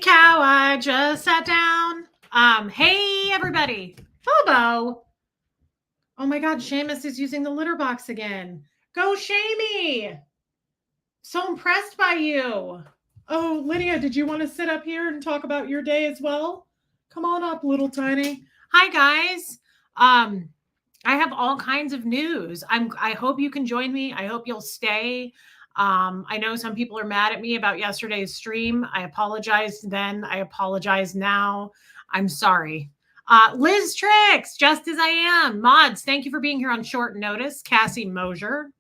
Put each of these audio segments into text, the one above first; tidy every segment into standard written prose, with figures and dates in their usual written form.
cow, I just sat down. Hey everybody. Bobo. Oh my god, Seamus is using the litter box again. Go Shamey. So impressed by you. Oh, Lydia, did you want to sit up here and talk about your day as well? Come on up, little tiny. Hi guys. I have all kinds of news. I hope you can join me. I hope you'll stay. I know some people are mad at me about yesterday's stream. I apologize then. I apologize now. I'm sorry. Liz Tricks, just as I am. Mods, thank you for being here on short notice. Cassie Mosier,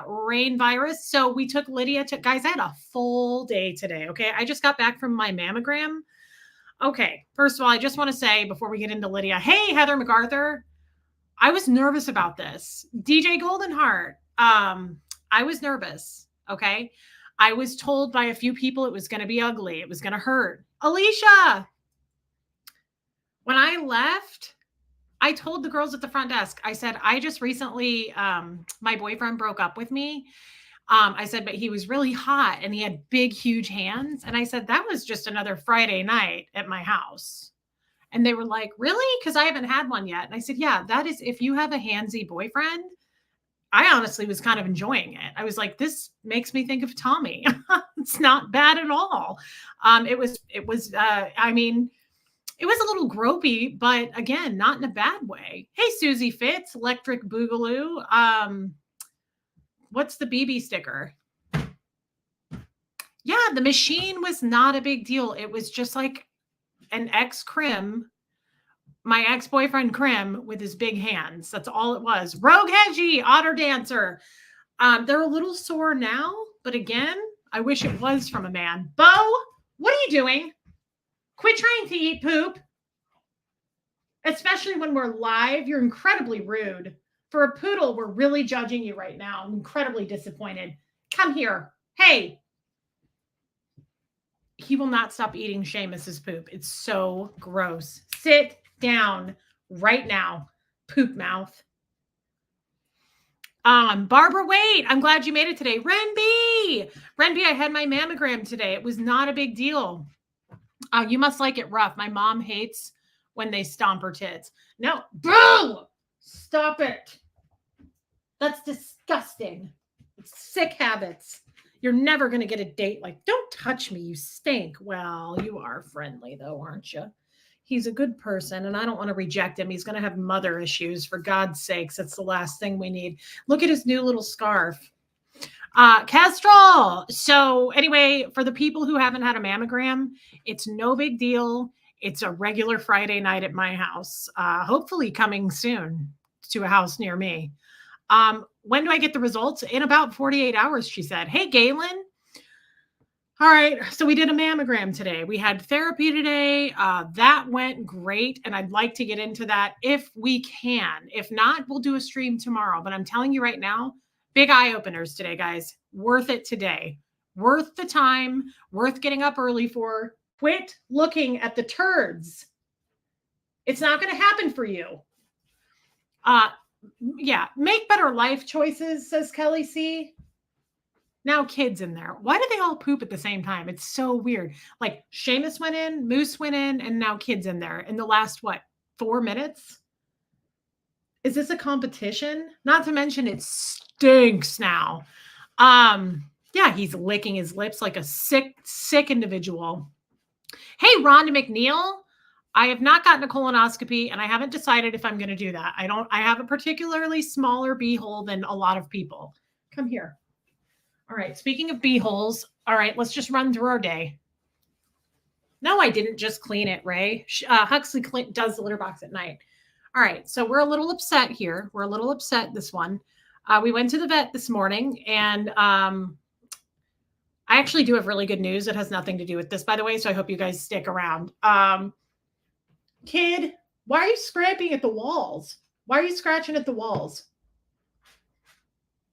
Rain Virus. So we took Lydia to, guys, I had a full day today. Okay. I just got back from my mammogram. Okay. First of all, I just want to say before we get into Lydia, hey, Heather MacArthur. I was nervous about this. DJ Goldenheart. I was nervous. Okay. I was told by a few people it was going to be ugly. It was going to hurt. Alicia. When I left, I told the girls at the front desk, I said, I just recently, my boyfriend broke up with me. I said, but he was really hot and he had big, huge hands. And I said, that was just another Friday night at my house. And they were like, really? Because I haven't had one yet. And I said, yeah, that is, if you have a handsy boyfriend, I honestly was kind of enjoying it. I was like, this makes me think of Tommy. It's not bad at all. It was, I mean, it was a little gropey, but again, not in a bad way. Hey, Susie Fitz, Electric Boogaloo. What's the BB sticker? Yeah, the machine was not a big deal. It was just like an ex-Crim, my ex-boyfriend Crim with his big hands. That's all it was. Rogue Hedgie, Otter Dancer. They're a little sore now, but again, I wish it was from a man. Bo, what are you doing? Quit trying to eat poop. Especially when we're live, you're incredibly rude. For a poodle, we're really judging you right now. I'm incredibly disappointed. Come here. Hey. He will not stop eating Seamus's poop. It's so gross. Sit down right now, poop mouth. Barbara Wade, I'm glad you made it today. Renby, I had my mammogram today. It was not a big deal. You must like it rough. My mom hates when they stomp her tits. No, boo! Stop it. That's disgusting. It's sick habits. You're never going to get a date like, don't touch me, you stink. Well, you are friendly though, aren't you? He's a good person and I don't want to reject him. He's going to have mother issues, for God's sakes. That's the last thing we need. Look at his new little scarf. Kestrel. So anyway, for the people who haven't had a mammogram, it's no big deal. It's a regular Friday night at my house. Hopefully coming soon to a house near me. When do I get the results? In about 48 hours, she said. Hey, Galen. All right. So we did a mammogram today. We had therapy today. That went great. And I'd like to get into that if we can. If not, we'll do a stream tomorrow. But I'm telling you right now, big eye openers today, guys. Worth it today. Worth the time. Worth getting up early for. Quit looking at the turds. It's not going to happen for you. Yeah, make better life choices, says Kelly C. Now kids in there. Why do they all poop at the same time? It's so weird. Like Seamus went in, Moose went in, and now kids in there in the last, 4 minutes? Is this a competition? Not to mention it stinks now. Yeah, he's licking his lips like a sick individual. Hey, Rhonda McNeil. I have not gotten a colonoscopy and I haven't decided if I'm going to do that. I have a particularly smaller beehole than a lot of people. Come here. All right. Speaking of beeholes. All right. Let's just run through our day. No, I didn't just clean it, Ray. Huxley does the litter box at night. All right. So we're a little upset here. We're a little upset this one. We went to the vet this morning and, I actually do have really good news. It has nothing to do with this, by the way. So I hope you guys stick around. Kid, why are you scraping at the walls? Why are you scratching at the walls?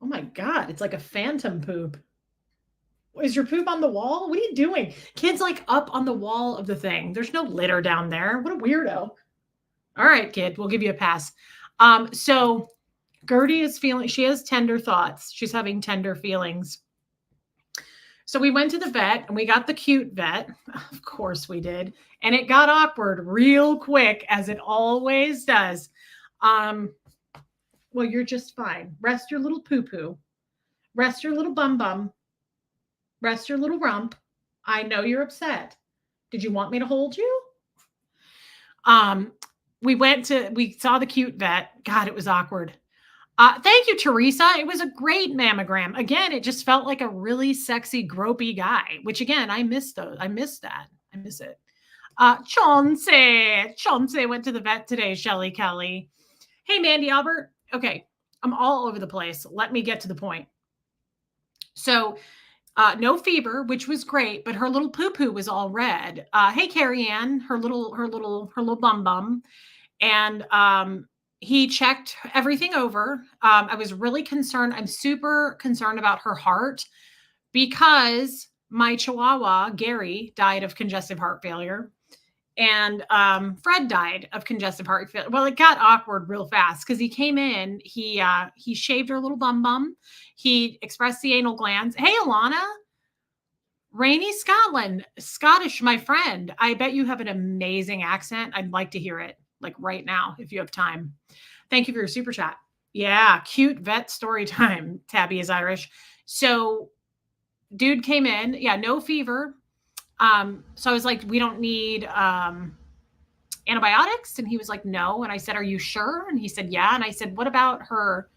Oh my God, it's like a phantom poop. Is your poop on the wall? What are you doing? Kid's like up on the wall of the thing. There's no litter down there. What a weirdo. All right, kid, we'll give you a pass. So Gertie is she has tender thoughts. She's having tender feelings. So we went to the vet and we got the cute vet. Of course we did. And it got awkward real quick, as it always does. Well, you're just fine. Rest your little poo poo. Rest your little bum bum. Rest your little rump. I know you're upset. Did you want me to hold you? Um, we saw the cute vet. God, it was awkward. Thank you, Teresa. It was a great mammogram. Again, it just felt like a really sexy, gropey guy, which again, I miss those. I miss that. I miss it. Chauncey went to the vet today, Shelly Kelly. Hey, Mandy Albert. Okay, I'm all over the place. Let me get to the point. So, no fever, which was great, but her little poo poo was all red. Hey, Carrie Ann, her little bum bum, and he checked everything over. I was really concerned. I'm super concerned about her heart because my Chihuahua Gary died of congestive heart failure. And Fred died of congestive heart failure. Well, it got awkward real fast because he came in, he shaved her little bum bum, he expressed the anal glands. Hey, Alana, Rainy Scotland, Scottish, my friend. I bet you have an amazing accent. I'd like to hear it, like right now, if you have time. Thank you for your super chat. Yeah, cute vet story time. Tabby is Irish. So, dude came in. Yeah, no fever. So I was like, we don't need antibiotics. And he was like, no. And I said, are you sure? And he said, yeah. And I said, what about her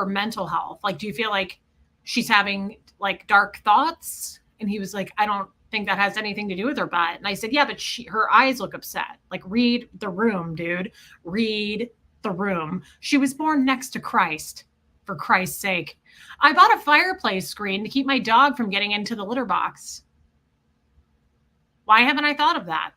mental health? Like, do you feel like she's having like dark thoughts? And he was like, I don't think that has anything to do with her butt. And I said, yeah, but her eyes look upset. Like, read the room, dude. Read the room. She was born next to Christ, for Christ's sake. I bought a fireplace screen to keep my dog from getting into the litter box. Why haven't I thought of that?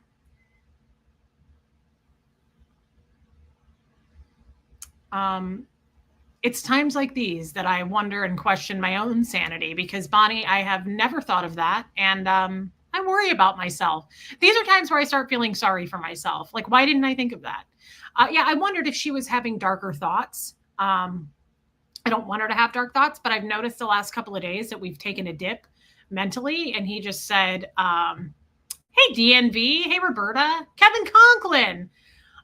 It's times like these that I wonder and question my own sanity, because Bonnie, I have never thought of that. And I worry about myself. These are times where I start feeling sorry for myself. Like, why didn't I think of that? Yeah, I wondered if she was having darker thoughts. I don't want her to have dark thoughts, but I've noticed the last couple of days that we've taken a dip mentally. And he just said, hey, DNV. Hey, Roberta. Kevin Conklin.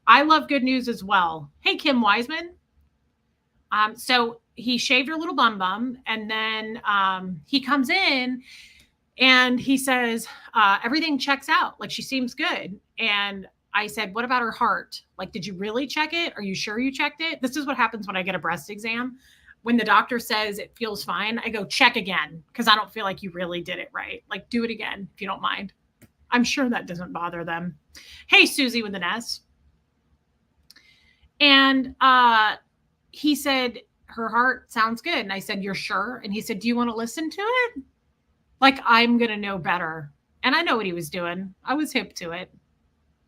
I love good news as well. Hey, Kim Wiseman. So he shaved her little bum bum, and then he comes in and he says, everything checks out. Like, she seems good. And I said, what about her heart? Like, did you really check it? Are you sure you checked it? This is what happens when I get a breast exam. When the doctor says it feels fine, I go, check again, because I don't feel like you really did it right. Like, do it again if you don't mind. I'm sure that doesn't bother them. Hey, Susie with an S. And he said, her heart sounds good. And I said, you're sure? And he said, do you want to listen to it? Like, I'm going to know better. And I know what he was doing. I was hip to it.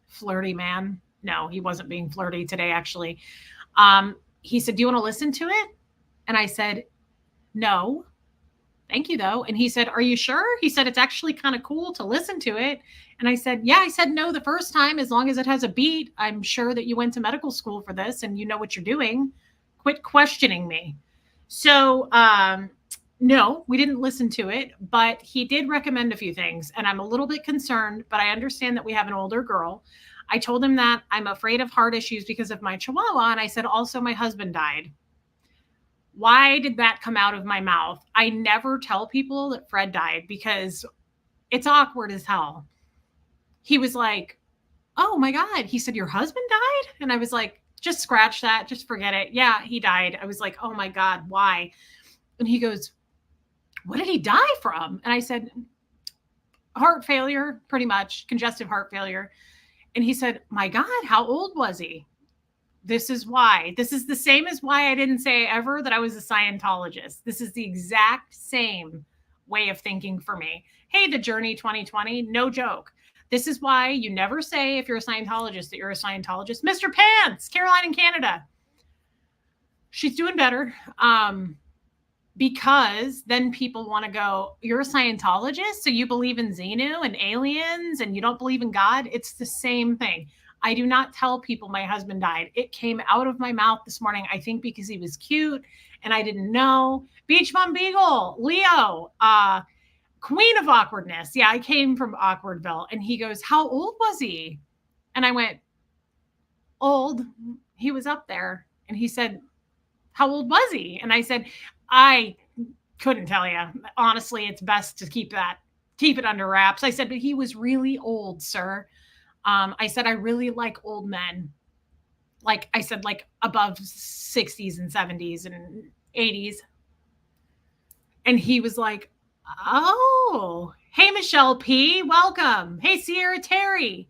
Flirty man. No, he wasn't being flirty today, actually. He said, do you want to listen to it? And I said, no. Thank you, though. And he said, are you sure? He said, it's actually kind of cool to listen to it. And I said, yeah. I said, no, the first time, as long as it has a beat. I'm sure that you went to medical school for this and you know what you're doing. Quit questioning me. So, no, we didn't listen to it, but he did recommend a few things. And I'm a little bit concerned, but I understand that we have an older girl. I told him that I'm afraid of heart issues because of my Chihuahua. And I said, also, my husband died. Why did that come out of my mouth? I never tell people that Fred died because it's awkward as hell. He was like, oh my God. He said, your husband died? And I was like, just scratch that. Just forget it. Yeah, he died. I was like, oh my God, why? And he goes, what did he die from? And I said, heart failure, pretty much, congestive heart failure. And he said, my God, how old was he? This is why. This is the same as why I didn't say ever that I was a Scientologist. This is the exact same way of thinking for me. Hey, the Journey 2020, no joke. This is why you never say, if you're a Scientologist, that you're a Scientologist. Mr. Pants, Caroline in Canada. She's doing better. Because then people want to go, you're a Scientologist, so you believe in Xenu and aliens and you don't believe in God? It's the same thing. I do not tell people my husband died. It came out of my mouth this morning, I think because he was cute and I didn't know. Beach Bum Beagle, Leo, queen of awkwardness. Yeah, I came from Awkwardville. And he goes, how old was he? And I went, old. He was up there. And he said, how old was he? And I said, I couldn't tell you. Honestly, it's best to keep it under wraps. I said, but he was really old, sir. I said, I really like old men. Like I said, like above 60s and 70s and 80s. And he was like, oh, hey, Michelle P., welcome. Hey, Sierra Terry.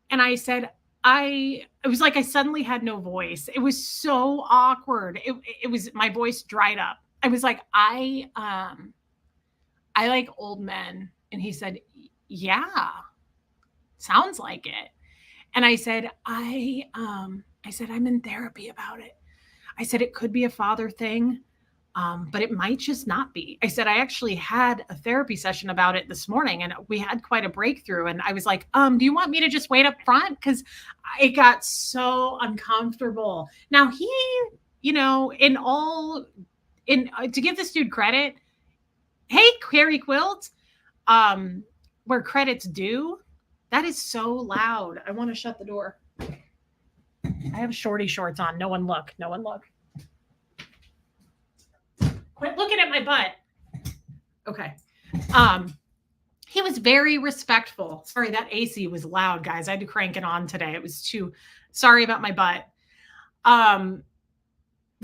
And I said, it was like I suddenly had no voice. It was so awkward. It was, my voice dried up. I was like, I like old men. And he said, yeah, sounds like it. And I said, I said, I'm in therapy about it. I said, it could be a father thing. But it might just not be. I said, I actually had a therapy session about it this morning and we had quite a breakthrough. And I was like, do you want me to just wait up front? Because it got so uncomfortable. Now he, to give this dude credit, hey, Carrie Quilt, where credit's due, that is so loud. I want to shut the door. I have shorty shorts on. No one look. No one look. Quit looking at my butt. Okay. He was very respectful. Sorry, that AC was loud, guys. I had to crank it on today. It was too, sorry about my butt. The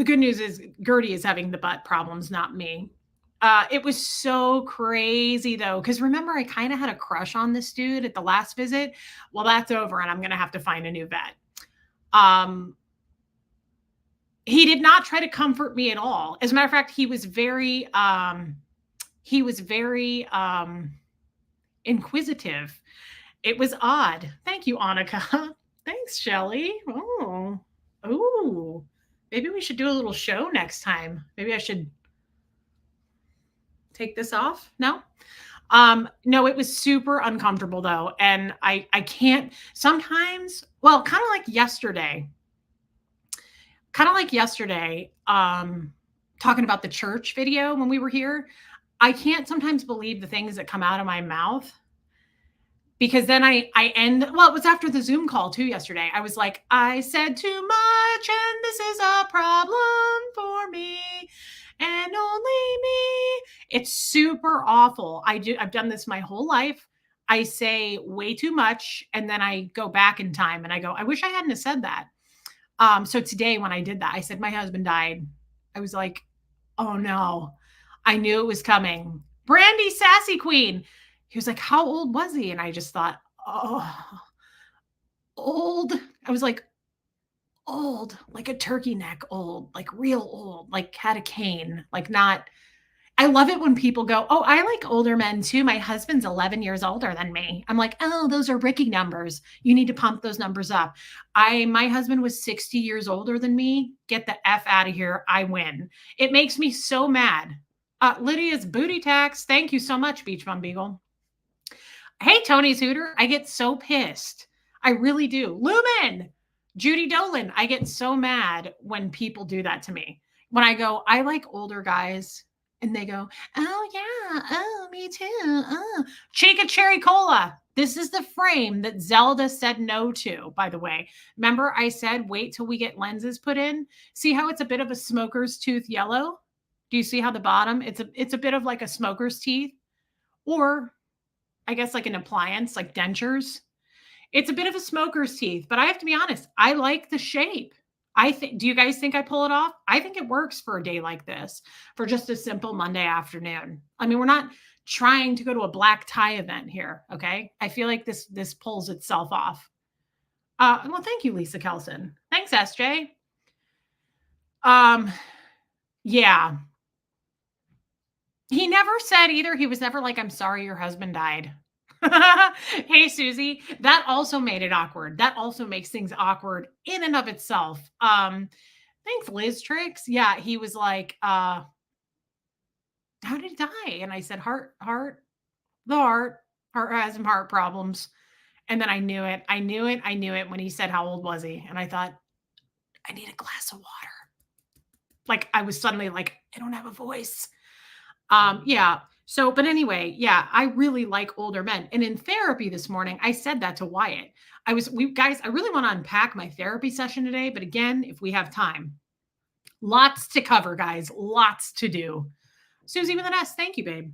good news is Gertie is having the butt problems, not me. It was so crazy though, because remember, I kind of had a crush on this dude at the last visit. Well, that's over and I'm going to have to find a new vet. He did not try to comfort me at all. As a matter of fact, he was very inquisitive. It was odd. Thank you, Annika. Thanks, Shelly. Oh, maybe we should do a little show next time. Maybe I should take this off. No, it was super uncomfortable though. And I can't sometimes, well, kind of like yesterday, talking about the church video when we were here, I can't sometimes believe the things that come out of my mouth because then I end, well, it was after the Zoom call too yesterday. I was like, I said too much and this is a problem for me and only me. It's super awful. I've done this my whole life. I say way too much and then I go back in time and I go, I wish I hadn't have said that. So today when I did that, I said, my husband died. I was like, oh no, I knew it was coming. Brandy Sassy Queen. He was like, how old was he? And I just thought, oh, old. I was like, old, like a turkey neck old, like real old, like had a cane, like not. I love it when people go, oh, I like older men too. My husband's 11 years older than me. I'm like, oh, those are Ricky numbers. You need to pump those numbers up. My husband was 60 years older than me. Get the F out of here. I win. It makes me so mad. Lydia's booty tax. Thank you so much, Beach Bum Beagle. Hey, Tony's Hooter. I get so pissed. I really do. Lumen, Judy Dolan. I get so mad when people do that to me. When I go, I like older guys. And they go, oh, yeah. Oh, me too. Oh, Chica Cherry Cola. This is the frame that Zelda said no to, by the way. Remember I said, wait till we get lenses put in. See how it's a bit of a smoker's tooth yellow? Do you see how the bottom, it's a bit of like a smoker's teeth or I guess like an appliance, like dentures. It's a bit of a smoker's teeth, but I have to be honest. I like the shape. Do you guys think I pull it off? I think it works for a day like this, for just a simple Monday afternoon. I mean, we're not trying to go to a black tie event here. Okay. I feel like this pulls itself off. Well, thank you, Lisa Kelson. Thanks, SJ. Yeah. He never said either. He was never like, I'm sorry your husband died. Hey, Susie, that also made it awkward. That also makes things awkward in and of itself. Thanks, Liz Tricks. Yeah, he was like, how did he die? And I said, heart has some heart problems. And then I knew it when he said, how old was he? And I thought, I need a glass of water. Like I was suddenly like, I don't have a voice. Yeah. So, but anyway, yeah, I really like older men. And in therapy this morning, I said that to Wyatt. We guys, I really want to unpack my therapy session today. But again, if we have time, lots to cover, guys, lots to do. Susie with an S, thank you, babe.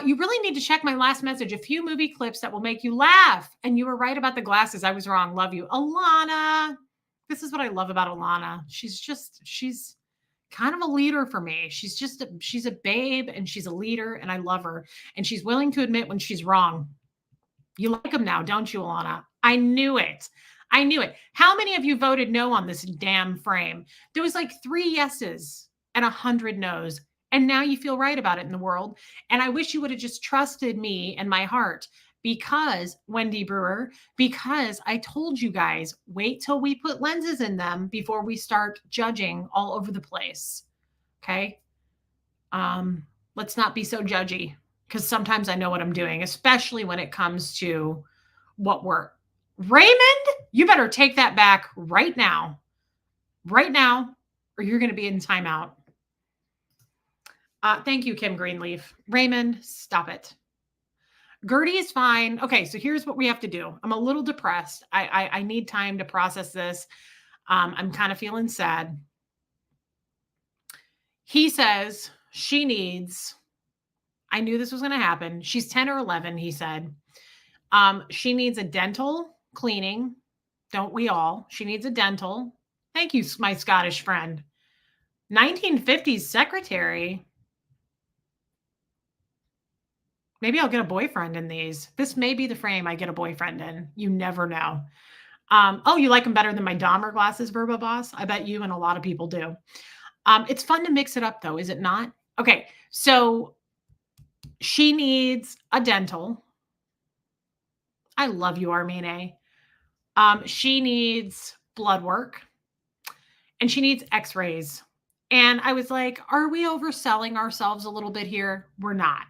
You really need to check my last message. A few movie clips that will make you laugh. And you were right about the glasses. I was wrong. Love you. Alana. This is what I love about Alana. She's kind of a leader for me. She's a babe and she's a leader and I love her. And she's willing to admit when she's wrong. You like him now, don't you, Alana? I knew it. I knew it. How many of you voted no on this damn frame? There was like 3 yeses and 100 no's. And now you feel right about it in the world. And I wish you would have just trusted me and my heart because, Wendy Brewer, because I told you guys, wait till we put lenses in them before we start judging all over the place. Okay. Let's not be so judgy because sometimes I know what I'm doing, especially when it comes to what we're. Raymond, you better take that back right now, or you're going to be in timeout. Thank you, Kim Greenleaf. Raymond, stop it. Gertie is fine. Okay, so here's what we have to do. I'm a little depressed. I need time to process this. I'm kind of feeling sad. He says she needs, I knew this was going to happen. She's 10 or 11, he said. She needs a dental cleaning. Don't we all? She needs a dental. Thank you, my Scottish friend. 1950s secretary. Maybe I'll get a boyfriend in these. This may be the frame I get a boyfriend in. You never know. Oh, you like them better than my Dahmer glasses, Verbo Boss? I bet you and a lot of people do. It's fun to mix it up, though, is it not? Okay, so she needs a dental. I love you, Armine. She needs blood work. And she needs x-rays. And I was like, are we overselling ourselves a little bit here? We're not.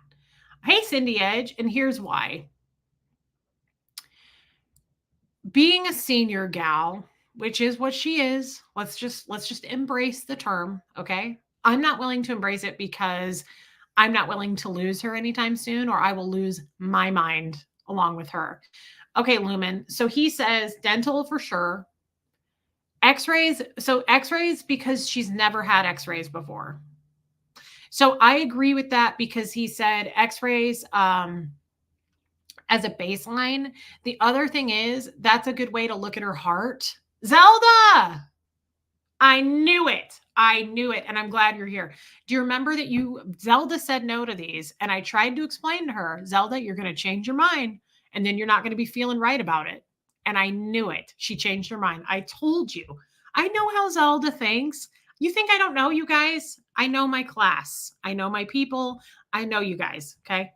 Hey, Cindy Edge, and here's why. Being a senior gal, which is what she is, let's just embrace the term, okay? I'm not willing to embrace it because I'm not willing to lose her anytime soon, or I will lose my mind along with her. Okay, Lumen. So he says dental for sure. X-rays. So x-rays because she's never had x-rays before. So I agree with that because he said x-rays as a baseline. The other thing is that's a good way to look at her heart. Zelda! I knew it. I knew it. And I'm glad you're here. Do you remember that Zelda said no to these? And I tried to explain to her, Zelda, you're going to change your mind. And then you're not going to be feeling right about it. And I knew it. She changed her mind. I told you. I know how Zelda thinks. You think I don't know you guys? I know my class. I know my people. I know you guys. Okay.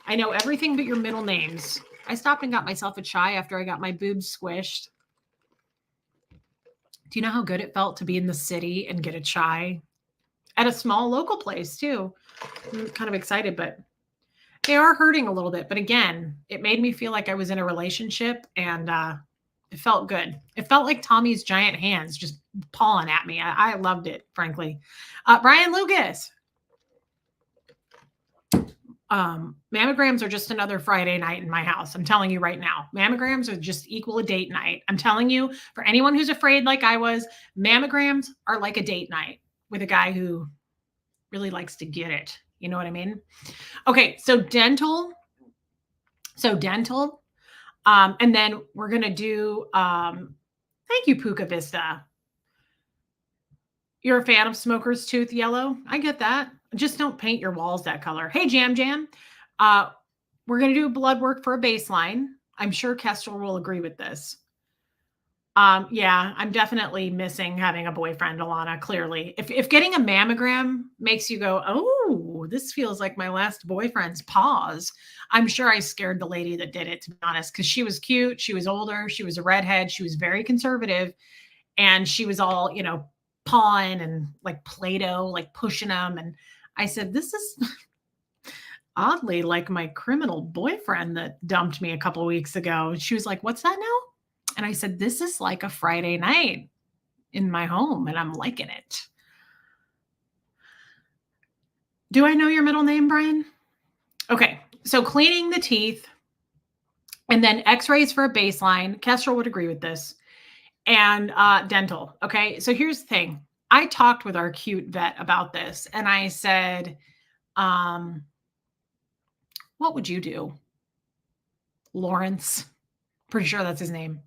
I know everything but your middle names. I stopped and got myself a chai after I got my boobs squished. Do you know how good it felt to be in the city and get a chai at a small local place too? I'm kind of excited, but they are hurting a little bit. But again, it made me feel like I was in a relationship and it felt good. It felt like Tommy's giant hands just pawing at me. I loved it, frankly. Brian Lucas. Mammograms are just another Friday night in my house. I'm telling you right now, mammograms are just equal a date night. I'm telling you, for anyone who's afraid like I was, mammograms are like a date night with a guy who really likes to get it. You know what I mean? Okay. So dental. And then we're going to do, thank you, Puka Vista. You're a fan of Smoker's Tooth Yellow? I get that. Just don't paint your walls that color. Hey, Jam. We're going to do blood work for a baseline. I'm sure Kestrel will agree with this. Yeah, I'm definitely missing having a boyfriend, Alana, clearly. If getting a mammogram makes you go, oh, this feels like my last boyfriend's pause, I'm sure I scared the lady that did it, to be honest, because she was cute. She was older. She was a redhead. She was very conservative. And she was all, pawing and like Play-Doh, like pushing them. And I said, this is oddly like my criminal boyfriend that dumped me a couple of weeks ago. She was like, what's that now? And I said, this is like a Friday night in my home and I'm liking it. Do I know your middle name, Brian? Okay. So cleaning the teeth and then x-rays for a baseline. Kestrel would agree with this. And dental. Okay. So here's the thing. I talked with our cute vet about this and I said, what would you do? Lawrence. Pretty sure that's his name.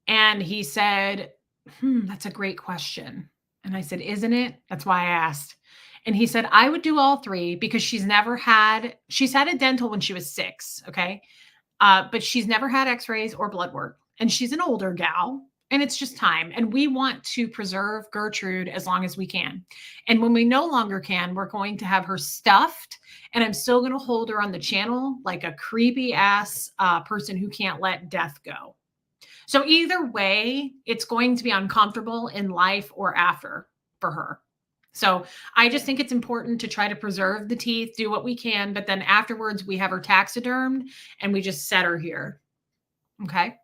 And he said, that's a great question. And I said, isn't it? That's why I asked. And he said, I would do all three because she's had a dental when she was 6. Okay. But she's never had x-rays or blood work. And she's an older gal and it's just time. And we want to preserve Gertrude as long as we can. And when we no longer can, we're going to have her stuffed. And I'm still going to hold her on the channel like a creepy ass person who can't let death go. So either way, it's going to be uncomfortable in life or after for her. So I just think it's important to try to preserve the teeth, do what we can, but then afterwards we have her taxidermed and we just set her here. Okay.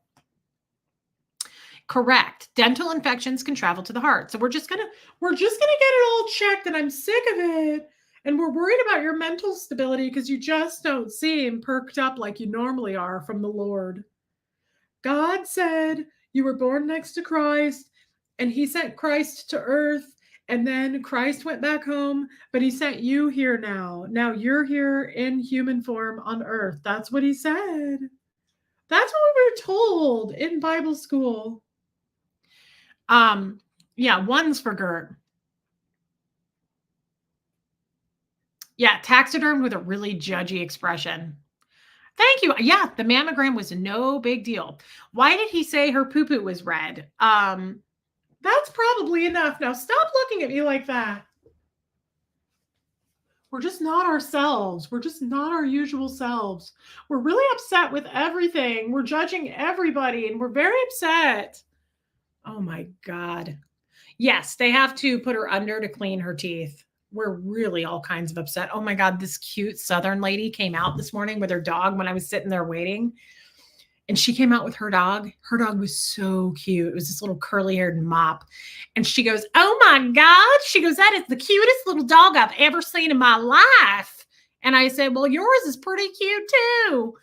Correct. Dental infections can travel to the heart. So we're just gonna get it all checked, and I'm sick of it. And we're worried about your mental stability because you just don't seem perked up like you normally are from the Lord. God said you were born next to Christ, and he sent Christ to earth, and then Christ went back home, but he sent you here now. Now you're here in human form on earth. That's what he said. That's what we were told in Bible school. Yeah, one's for Gert. Yeah, taxidermed with a really judgy expression. Thank you. Yeah, the mammogram was no big deal. Why did he say her poo-poo was red? That's probably enough. Now stop looking at me like that. We're just not ourselves. We're just not our usual selves. We're really upset with everything. We're judging everybody and we're very upset. Oh my God. Yes, they have to put her under to clean her teeth. We're really all kinds of upset. Oh my God, this cute Southern lady came out this morning with her dog when I was sitting there waiting. And she came out with her dog. Her dog was so cute. It was this little curly-haired mop. And she goes, oh my God. She goes, that is the cutest little dog I've ever seen in my life. And I said, well, yours is pretty cute too.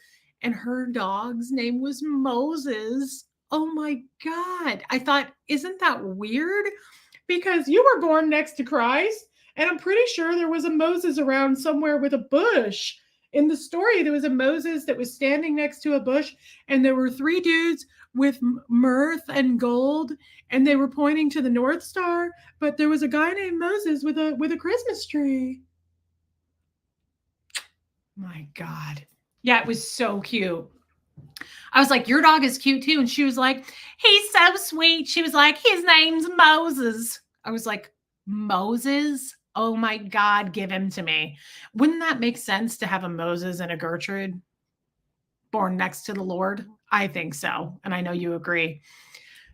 And her dog's name was Moses. Oh my God. I thought, isn't that weird? Because you were born next to Christ. And I'm pretty sure there was a Moses around somewhere with a bush. In the story, there was a Moses that was standing next to a bush, and there were 3 dudes with mirth and gold, and they were pointing to the North Star, but there was a guy named Moses with a Christmas tree. My God. Yeah, it was so cute. I was like, your dog is cute too. And she was like, he's so sweet. She was like, his name's Moses. I was like, Moses? Oh my God, give him to me. Wouldn't that make sense to have a Moses and a Gertrude born next to the Lord? I think so. And I know you agree.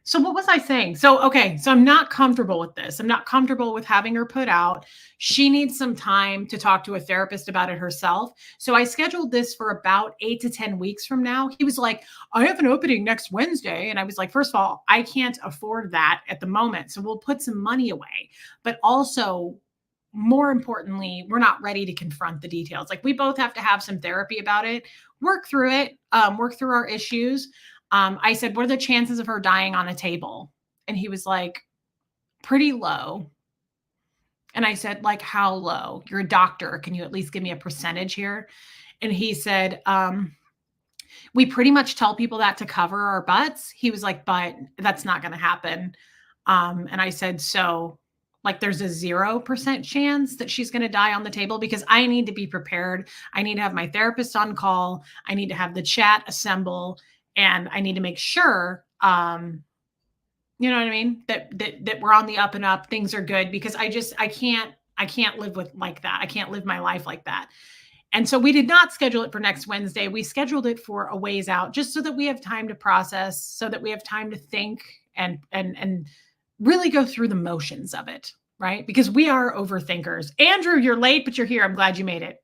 So what was I saying? So, okay. So I'm not comfortable with this. I'm not comfortable with having her put out. She needs some time to talk to a therapist about it herself. So I scheduled this for about 8 to 10 weeks from now. He was like, I have an opening next Wednesday. And I was like, first of all, I can't afford that at the moment. So we'll put some money away. But also, more importantly, we're not ready to confront the details. Like we both have to have some therapy about it, work through it, work through our issues. I said, what are the chances of her dying on a table? And he was like, pretty low. And I said, like, how low? You're a doctor. Can you at least give me a percentage here? And he said, we pretty much tell people that to cover our butts. He was like, but that's not going to happen. And I said, so like there's a 0% chance that she's going to die on the table because I need to be prepared. I need to have my therapist on call. I need to have the chat assemble. And I need to make sure, you know what I mean? That we're on the up and up. Things are good because I can't live with like that. I can't live my life like that. And so we did not schedule it for next Wednesday. We scheduled it for a ways out just so that we have time to process, so that we have time to think and really go through the motions of it, right? Because we are overthinkers. Andrew, you're late, but you're here. I'm glad you made it.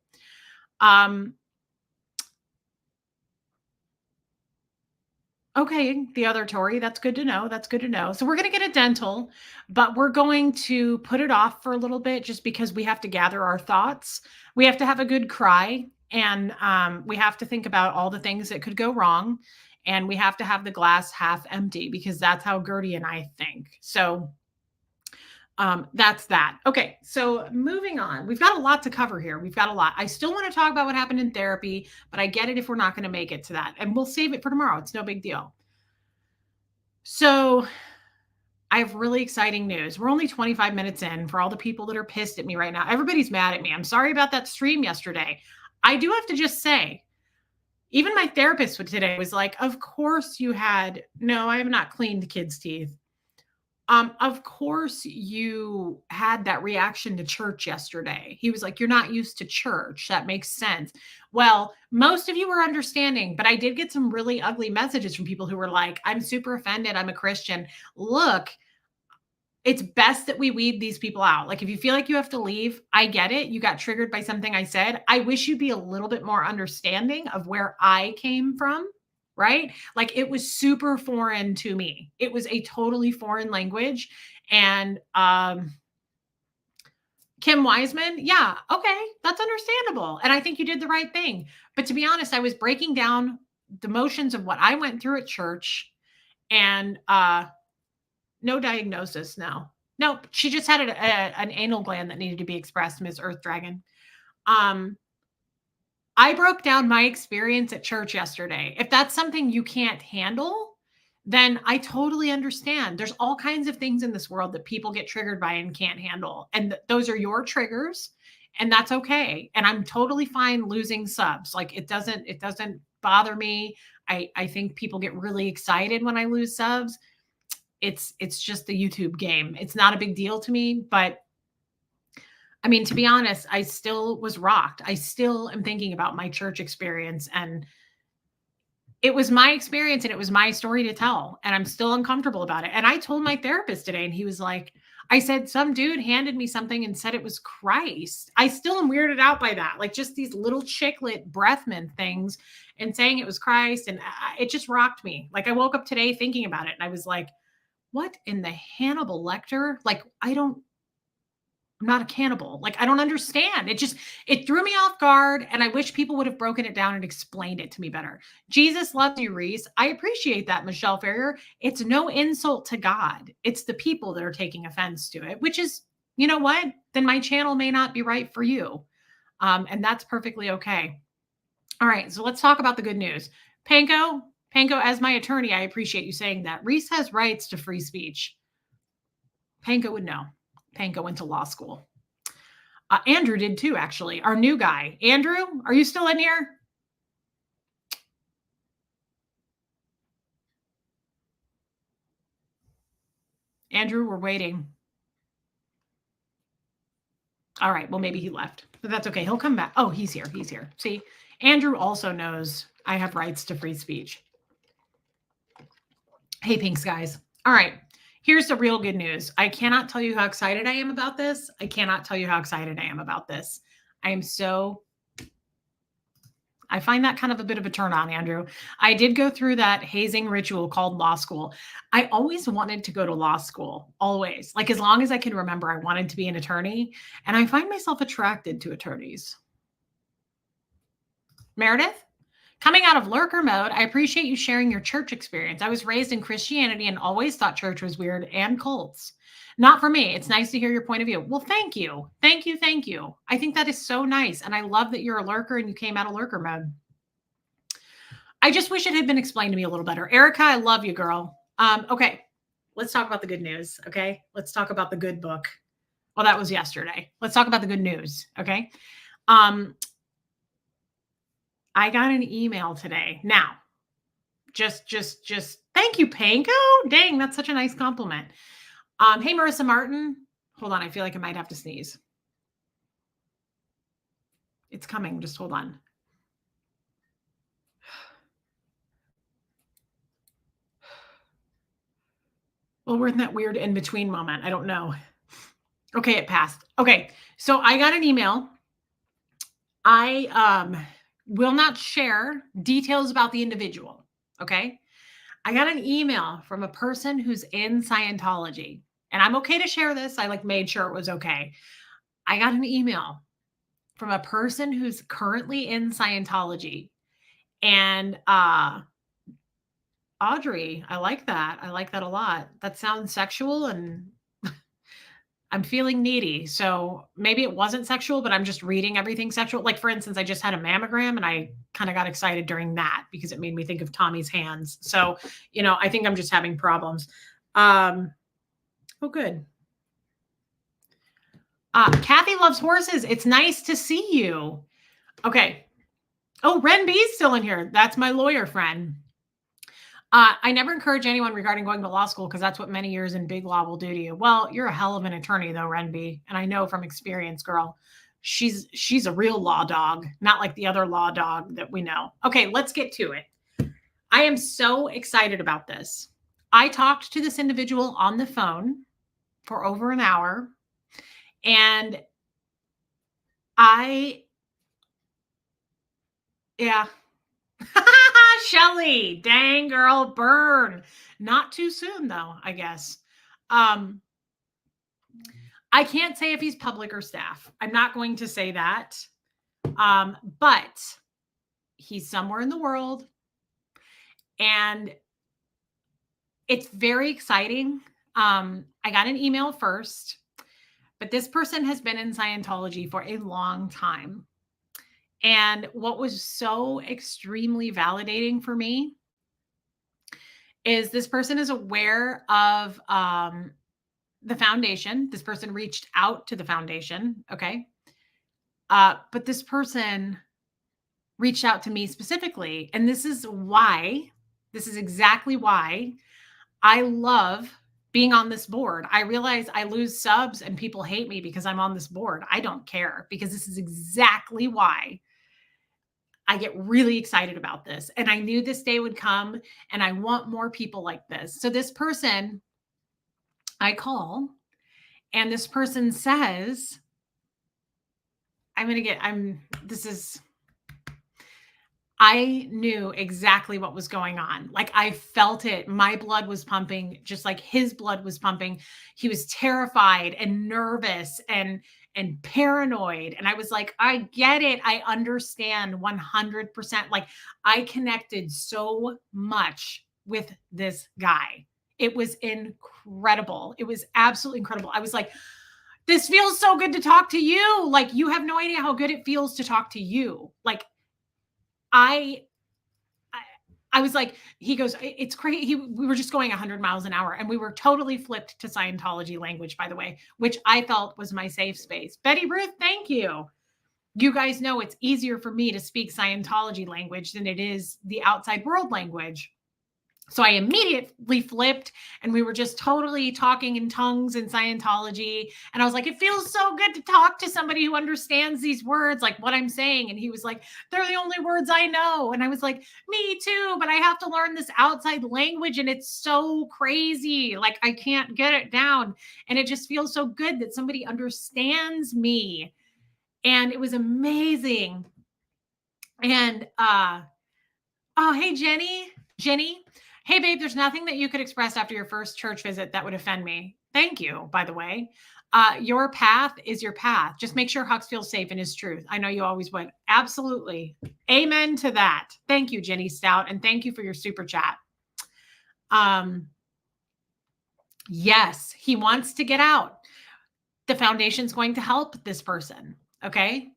Okay, the other Tori, that's good to know, that's good to know. So we're gonna get a dental, but we're going to put it off for a little bit just because we have to gather our thoughts. We have to have a good cry, and, we have to think about all the things that could go wrong, and we have to have the glass half empty because that's how Gertie and I think. So, that's that. Okay, so moving on. We've got a lot to cover here. We've got a lot. I still wanna talk about what happened in therapy, but I get it if we're not gonna make it to that, and we'll save it for tomorrow. It's no big deal. So I have really exciting news. We're only 25 minutes in for all the people that are pissed at me right now. Everybody's mad at me. I'm sorry about that stream yesterday. I do have to just say, even my therapist today was like, of course you had, no, I have not cleaned the kids' teeth. Of course you had that reaction to church yesterday. He was like, you're not used to church. That makes sense. Well, most of you were understanding, but I did get some really ugly messages from people who were like, I'm super offended. I'm a Christian. Look, it's best that we weed these people out. Like, if you feel like you have to leave, I get it. You got triggered by something I said. I wish you'd be a little bit more understanding of where I came from, right? Like, it was super foreign to me. It was a totally foreign language. And Kim Wiseman, yeah, okay, that's understandable. And I think you did the right thing. But to be honest, I was breaking down the motions of what I went through at church, and no diagnosis, no. Nope, she just had an anal gland that needed to be expressed, Miss Earth Dragon. Um, I broke down my experience at church yesterday. If that's something you can't handle, then I totally understand. There's all kinds of things in this world that people get triggered by and can't handle. And those are your triggers, and that's okay. And I'm totally fine losing subs. Like, it doesn't bother me. I think people get really excited when I lose subs. It's just the YouTube game. It's not a big deal to me, but I mean, to be honest, I still was rocked. I still am thinking about my church experience, and it was my experience and it was my story to tell, and I'm still uncomfortable about it. And I told my therapist today, and he was like, I said, some dude handed me something and said it was Christ. I still am weirded out by that. Like, just these little chicklet breath mint things and saying it was Christ. And it just rocked me. Like, I woke up today thinking about it, and I was like, what in the Hannibal Lecter? Like, I'm not a cannibal. Like, I don't understand. It threw me off guard. And I wish people would have broken it down and explained it to me better. Jesus loves you, Reese. I appreciate that, Michelle Ferrier. It's no insult to God. It's the people that are taking offense to it, which is, you know what? Then my channel may not be right for you. And that's perfectly okay. All right. So let's talk about the good news. Panko, as my attorney, I appreciate you saying that. Reese has rights to free speech. Panko would know. Panko went to law school. Andrew did too, actually. Our new guy. Andrew, are you still in here? Andrew, we're waiting. All right. Well, maybe he left, but that's okay. He'll come back. Oh, he's here. He's here. See, Andrew also knows I have rights to free speech. Hey, Pinks guys. All right. Here's the real good news. I cannot tell you how excited I am about this. I cannot tell you how excited I am about this. I find that kind of a bit of a turn on, Andrew. I did go through that hazing ritual called law school. I always wanted to go to law school, always. Like, as long as I can remember, I wanted to be an attorney, and I find myself attracted to attorneys. Meredith? Coming out of lurker mode, I appreciate you sharing your church experience. I was raised in Christianity and always thought church was weird and cults. Not for me. It's nice to hear your point of view. Well, thank you. Thank you. Thank you. I think that is so nice. And I love that you're a lurker and you came out of lurker mode. I just wish it had been explained to me a little better. Erica, I love you, girl. Okay. Let's talk about the good news. Okay. Let's talk about the good book. Well, that was yesterday. Let's talk about the good news. Okay. I got an email today. Now, just thank you, Panko. Dang, that's such a nice compliment. Hey, Marissa Martin. Hold on. I feel like I might have to sneeze. It's coming. Just hold on. Well, we're in that weird in-between moment. I don't know. Okay, it passed. Okay, so I got an email. I will not share details about the individual. Okay. I got an email from a person who's in Scientology, and I'm okay to share this. I like made sure it was okay. I got an email from a person who's currently in Scientology. And Audrey, I like that. I like that a lot. That sounds sexual and I'm feeling needy. So maybe it wasn't sexual, but I'm just reading everything sexual. Like, for instance, I just had a mammogram and I kind of got excited during that because it made me think of Tommy's hands. So, I think I'm just having problems. Oh, good. Kathy loves horses. It's nice to see you. Okay. Oh, Ren B's still in here. That's my lawyer friend. I never encourage anyone regarding going to law school because that's what many years in big law will do to you. Well, you're a hell of an attorney, though, Renby, and I know from experience, girl. She's a real law dog, not like the other law dog that we know. Okay, let's get to it. I am so excited about this. I talked to this individual on the phone for over an hour, and yeah. Shelly, dang girl, burn. Not too soon though, I guess. I can't say if he's public or staff. I'm not going to say that. But he's somewhere in the world and it's very exciting. I got an email first, but this person has been in Scientology for a long time. And what was so extremely validating for me is this person is aware of the foundation. This person reached out to the foundation. Okay. But this person reached out to me specifically. And this is exactly why I love being on this board. I realize I lose subs and people hate me because I'm on this board. I don't care because this is exactly why I get really excited about this. And I knew this day would come and I want more people like this. So this person I call and this person says, I knew exactly what was going on. Like I felt it. My blood was pumping just like his blood was pumping. He was terrified and nervous and paranoid. And I was like, I get it. I understand 100%. Like I connected so much with this guy. It was incredible. It was absolutely incredible. I was like, this feels so good to talk to you. Like you have no idea how good it feels to talk to you. Like I was like, he goes, it's crazy. We were just going 100 miles an hour and we were totally flipped to Scientology language, by the way, which I felt was my safe space. Betty Ruth, thank you. You guys know it's easier for me to speak Scientology language than it is the outside world language. So I immediately flipped and we were just totally talking in tongues in Scientology. And I was like, it feels so good to talk to somebody who understands these words, like what I'm saying. And he was like, they're the only words I know. And I was like, me too, but I have to learn this outside language and it's so crazy. Like I can't get it down. And it just feels so good that somebody understands me. And it was amazing. And oh, hey, Jenny. Hey, babe, there's nothing that you could express after your first church visit that would offend me. Thank you, by the way. Your path is your path. Just make sure Hux feels safe in his truth. I know you always would. Absolutely. Amen to that. Thank you, Jenny Stout. And thank you for your super chat. Yes, he wants to get out. The foundation's going to help this person. Okay.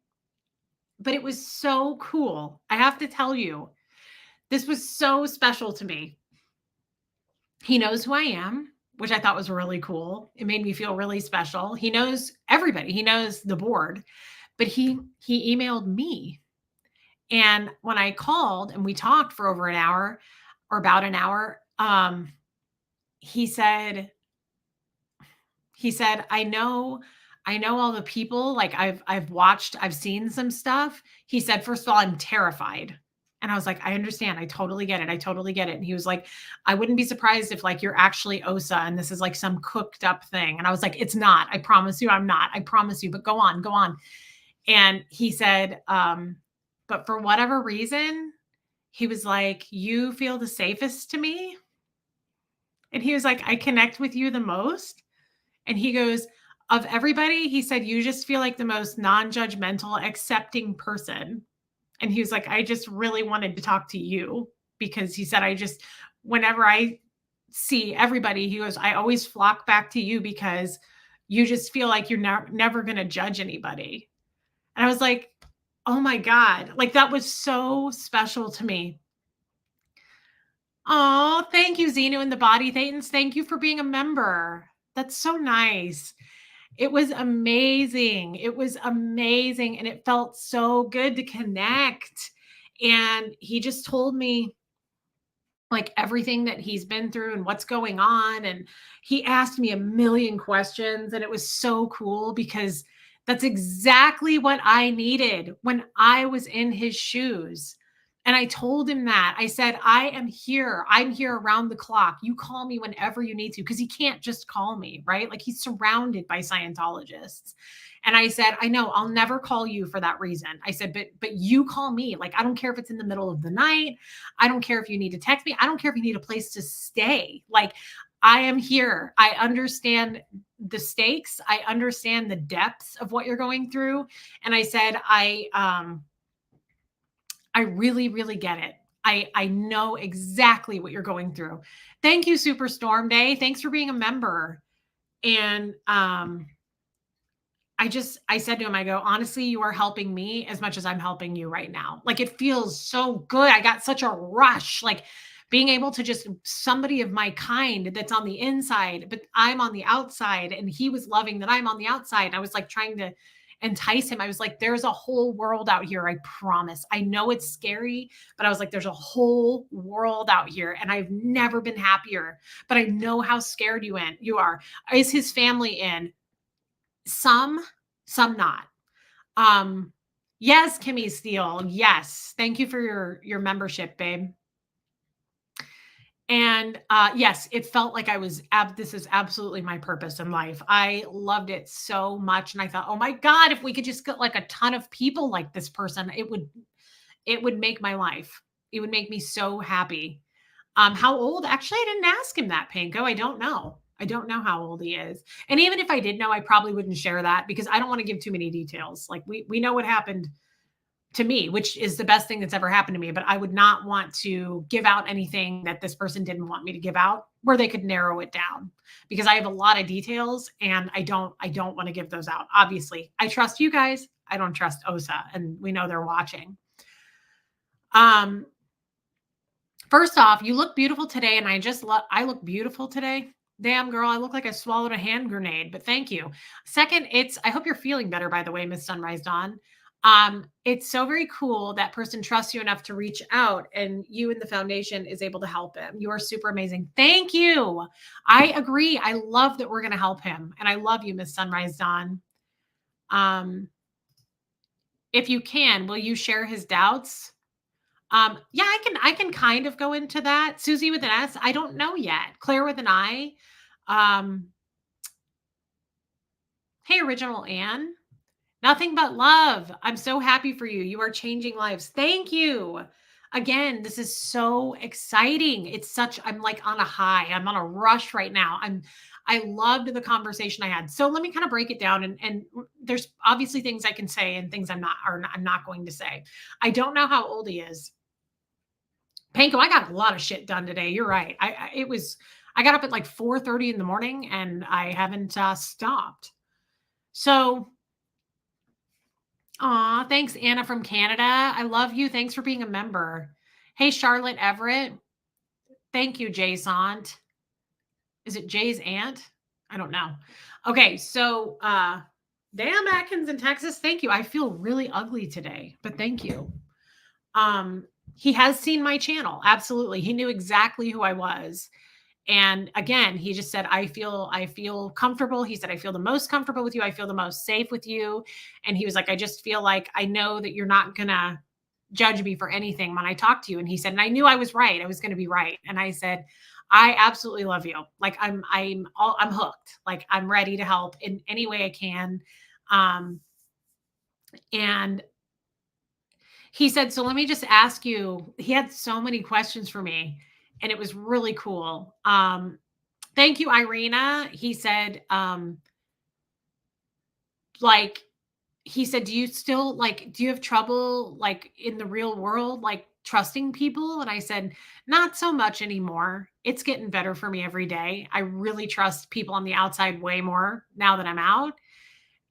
But it was so cool. I have to tell you, this was so special to me. He knows who I am, which I thought was really cool. It made me feel really special. He knows everybody. He knows the board, but he emailed me. And when I called and we talked for over an hour or about an hour, he said, I know all the people, like I've seen some stuff. He said, first of all, I'm terrified. And I was like, I understand. I totally get it. And he was like, I wouldn't be surprised if like you're actually OSA and this is like some cooked up thing. And I was like, it's not. I promise you I'm not. I promise you. But go on. And he said, but for whatever reason, he was like, you feel the safest to me. And he was like, I connect with you the most. And he goes, of everybody, he said, you just feel like the most non judgmental, accepting person. And he was like, I just really wanted to talk to you because he said, whenever I see everybody, he goes, I always flock back to you because you just feel like you're never going to judge anybody. And I was like, oh my God, like that was so special to me. Oh, thank you, Zeno and the Body Thetans. Thank you for being a member. That's so nice. It was amazing. It was amazing. And it felt so good to connect. And he just told me like everything that he's been through and what's going on. And he asked me a million questions. And it was so cool because that's exactly what I needed when I was in his shoes. And I told him that. I said, I am here. I'm here around the clock. You call me whenever you need to, because he can't just call me, right? Like he's surrounded by Scientologists. And I said, I know I'll never call you for that reason. I said, but you call me. Like, I don't care if it's in the middle of the night. I don't care if you need to text me. I don't care if you need a place to stay. Like, I am here. I understand the stakes. I understand the depths of what you're going through. And I said, I really, really get it. I know exactly what you're going through. Thank you, Superstorm Day. Thanks for being a member. And I said to him, I go, honestly, you are helping me as much as I'm helping you right now. Like it feels so good. I got such a rush, like being able to just somebody of my kind that's on the inside, but I'm on the outside. And he was loving that I'm on the outside. I was like trying to entice him. I was like, there's a whole world out here. I promise. I know it's scary, but I was like, there's a whole world out here. And I've never been happier, but I know how scared you are. Is his family in? Some, some not. Um, yes, Kimmy Steele. Yes. Thank you for your membership, babe. And yes, it felt like this is absolutely my purpose in life. I loved it so much. And I thought, oh my God, if we could just get like a ton of people like this person, it would make my life. It would make me so happy. How old? Actually, I didn't ask him that, Panko. I don't know. I don't know how old he is. And even if I did know, I probably wouldn't share that because I don't want to give too many details. Like we know what happened to me, which is the best thing that's ever happened to me, but I would not want to give out anything that this person didn't want me to give out where they could narrow it down because I have a lot of details and I don't want to give those out. Obviously, I trust you guys. I don't trust OSA and we know they're watching. Um First off, you look beautiful today, and I look beautiful today. Damn, girl, I look like I swallowed a hand grenade, but thank you. Second, I hope you're feeling better, by the way, Miss Sunrise Dawn. It's so very cool that person trusts you enough to reach out, and you and the foundation is able to help him. You are super amazing. Thank you. I agree. I love that we're going to help him, and I love you, Miss Sunrise Dawn. Um, if you can, will you share his doubts? Yeah, I can kind of go into that. Susie with an S, I don't know yet. Claire with an I. Um, hey, original Anne. Nothing but love. I'm so happy for you. You are changing lives. Thank you. Again, this is so exciting. I'm like on a high. I'm on a rush right now. I loved the conversation I had. So let me kind of break it down and there's obviously things I can say and things I'm not going to say. I don't know how old he is. Panko, I got a lot of shit done today. You're right. I got up at like 4:30 in the morning and I haven't stopped. So, thanks Anna from Canada. I love you. Thanks for being a member. Hey, Charlotte Everett. Thank you, Jason. Is it Jay's aunt? I don't know. Okay, so damn Atkins in Texas. Thank you. I feel really ugly today, but thank you. He has seen my channel. Absolutely. He knew exactly who I was. And again, he just said, I feel comfortable. He said, I feel the most comfortable with you. I feel the most safe with you. And he was like, I just feel like I know that you're not going to judge me for anything when I talk to you. And he said, and I knew I was right. I was going to be right. And I said, I absolutely love you. Like I'm hooked. Like I'm ready to help in any way I can. And he said, so let me just ask you, he had so many questions for me and it was really cool. Thank you, Irina. He said, like, he said, "Do you still like, do you have trouble like in the real world, like trusting people?" And I said, "Not so much anymore. It's getting better for me every day. I really trust people on the outside way more now that I'm out."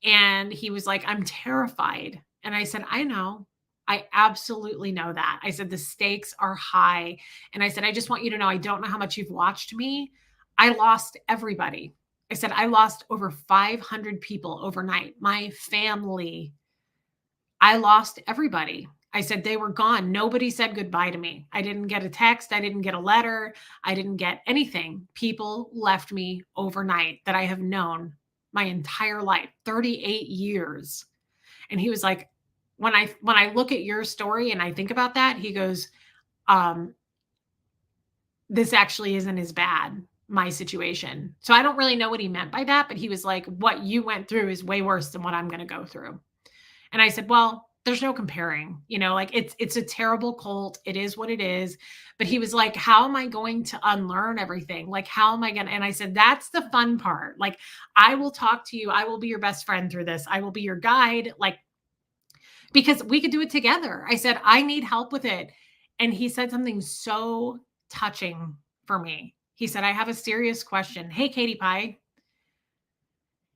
And he was like, "I'm terrified." And I said, "I know. I absolutely know that." I said, "The stakes are high." And I said, "I just want you to know, I don't know how much you've watched me. I lost everybody." I said, "I lost over 500 people overnight. My family, I lost everybody." I said, "They were gone. Nobody said goodbye to me. I didn't get a text. I didn't get a letter. I didn't get anything. People left me overnight that I have known my entire life, 38 years." And he was like, when I look at your story and I think about that, he goes, um, "This actually isn't as bad, my situation." So I don't really know what he meant by that, but he was like, "What you went through is way worse than what I'm going to go through." And I said, "Well, there's no comparing, like it's a terrible cult. It is what it is." But he was like, "How am I going to unlearn everything? Like, how am I going to?" And I said, "That's the fun part. Like, I will talk to you. I will be your best friend through this. I will be your guide. Like, because we could do it together." I said, "I need help with it." And he said something so touching for me. He said, "I have a serious question. Hey, Katie Pie."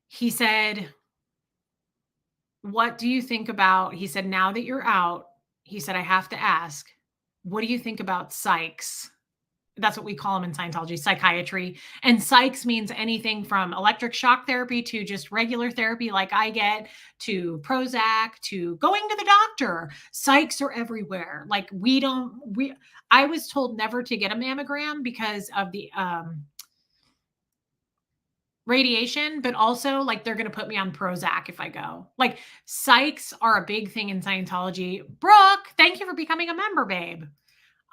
He said, "What do you think about," he said, "now that you're out," he said, "I have to ask, what do you think about psychs?" That's what we call them in Scientology, psychiatry. And psychs means anything from electric shock therapy to just regular therapy like I get, to Prozac, to going to the doctor. Psychs are everywhere. Like, I was told never to get a mammogram because of the radiation, but also, like, they're gonna put me on Prozac if I go. Like, psychs are a big thing in Scientology. Brooke, thank you for becoming a member, babe.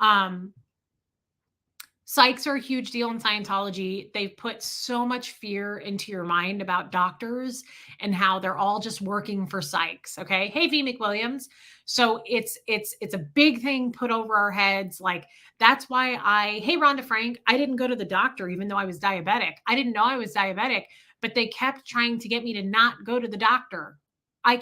Um, Psychs are a huge deal in Scientology. They've put so much fear into your mind about doctors and how they're all just working for psychs. Okay. Hey, V. McWilliams. So it's a big thing put over our heads. Like, that's why hey, Rhonda Frank, I didn't go to the doctor even though I was diabetic. I didn't know I was diabetic, but they kept trying to get me to not go to the doctor. I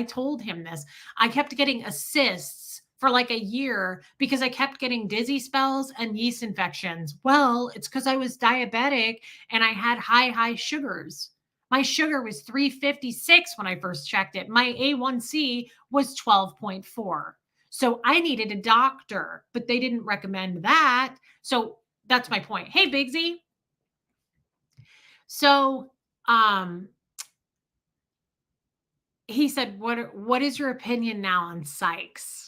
told him this. I kept getting assists for like a year because I kept getting dizzy spells and yeast infections. Well, it's because I was diabetic and I had high sugars. My sugar was 356 when I first checked it. My A1C was 12.4. So I needed a doctor, but they didn't recommend that. So that's my point. Hey, Bigsy. So he said, what is your opinion now on psychs?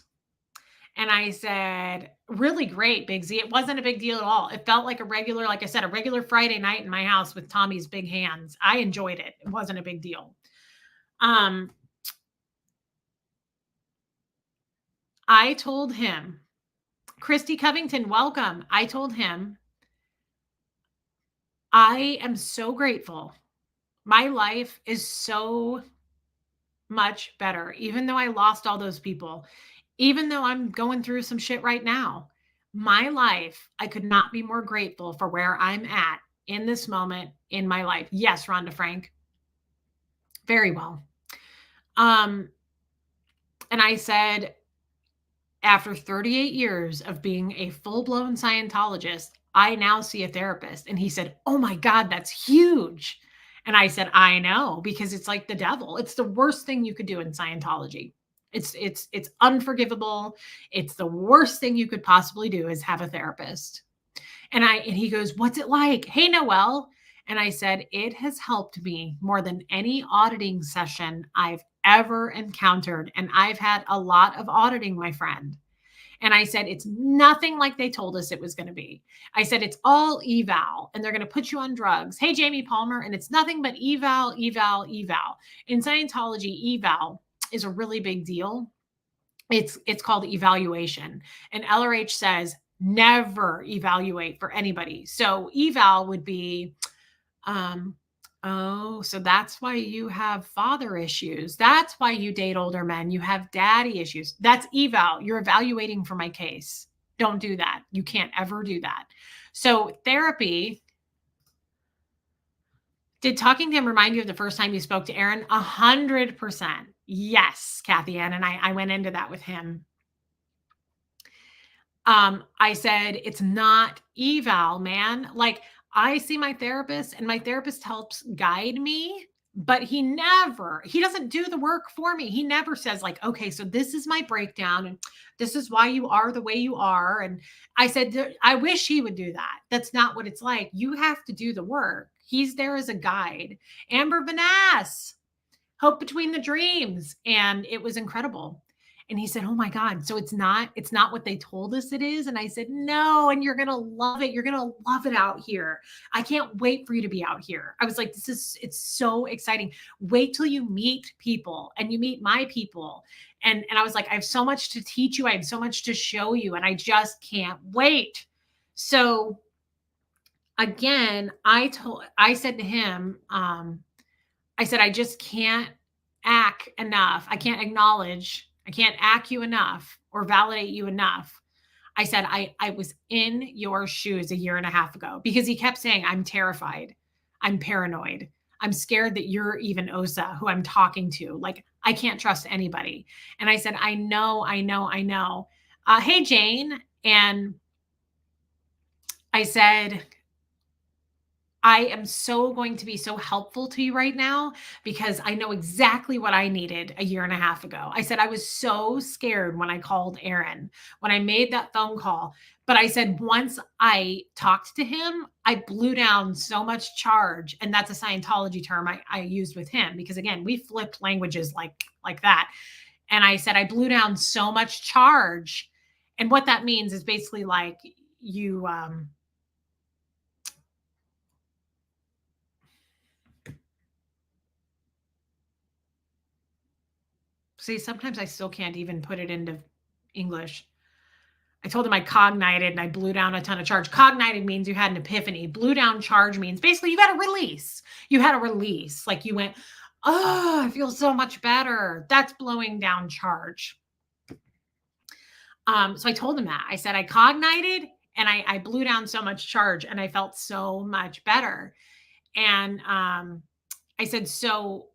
And I said, "Really great, Big Z." It wasn't a big deal at all. It felt like a regular, like I said, a regular Friday night in my house with Tommy's big hands. I enjoyed it. It wasn't a big deal. Um, I told him, Christy Covington, welcome. I told him, I am so grateful. My life is so much better, even though I lost all those people, even though I'm going through some shit right now. My life, I could not be more grateful for where I'm at in this moment in my life. Yes, Rhonda Frank. Very well. Um, and I said, after 38 years of being a full-blown Scientologist, I now see a therapist. And he said, "Oh my God, that's huge." And I said, "I know, because it's like the devil. It's the worst thing you could do in Scientology. It's unforgivable. It's the worst thing you could possibly do is have a therapist." And he goes, "What's it like?" Hey, Noelle. And I said, "It has helped me more than any auditing session I've ever encountered. And I've had a lot of auditing, my friend." And I said, "It's nothing like they told us it was going to be." I said, "It's all eval and they're going to put you on drugs." Hey, Jamie Palmer. And it's nothing but eval, eval, eval. In Scientology, eval is a really big deal. It's called evaluation. And LRH says never evaluate for anybody. So eval would be, um, "Oh, so that's why you have father issues. That's why you date older men. You have daddy issues." That's eval. You're evaluating for my case. Don't do that. You can't ever do that. So therapy, Did talking to him remind you of the first time you spoke to Aaron? 100%. Yes, Kathy Ann, and I went into that with him. I said, it's not eval, man. Like, I see my therapist and my therapist helps guide me, but he doesn't do the work for me. He never says, like, okay, so this is my breakdown and this is why you are the way you are. And I said, I wish he would do that. That's not what it's like. You have to do the work. He's there as a guide. Amber Vanass, Hope Between the Dreams. And it was incredible. And he said, "Oh my God, so it's not what they told us it is." And I said, "No, and you're going to love it. You're going to love it out here. I can't wait for you to be out here." I was like, it's so exciting. Wait till you meet people and you meet my people. And I was like, I have so much to teach you. I have so much to show you, and I just can't wait. So again, I said to him, I said, I just can't act enough. I can't acknowledge, I can't act you enough or validate you enough. I said, I was in your shoes a year and a half ago because he kept saying, I'm terrified. I'm paranoid. I'm scared that you're even Osa, who I'm talking to. Like, I can't trust anybody. And I said, I know, I know, I know. Hey, Jane. And I said, I am so going to be so helpful to you right now because I know exactly what I needed a year and a half ago. I said, I was so scared when I called Aaron, when I made that phone call. But I said, once I talked to him, I blew down so much charge. And that's a Scientology term I used with him because, again, we flipped languages like that. And I said, I blew down so much charge. And what that means is basically like you, see, sometimes I still can't even put it into English. I told him I cognited and I blew down a ton of charge. Cognited means you had an epiphany. Blew down charge means basically you got a release. You had a release. Like you went, oh, I feel so much better. That's blowing down charge. So I told him that. I said I cognited and I blew down so much charge and I felt so much better. And I said, so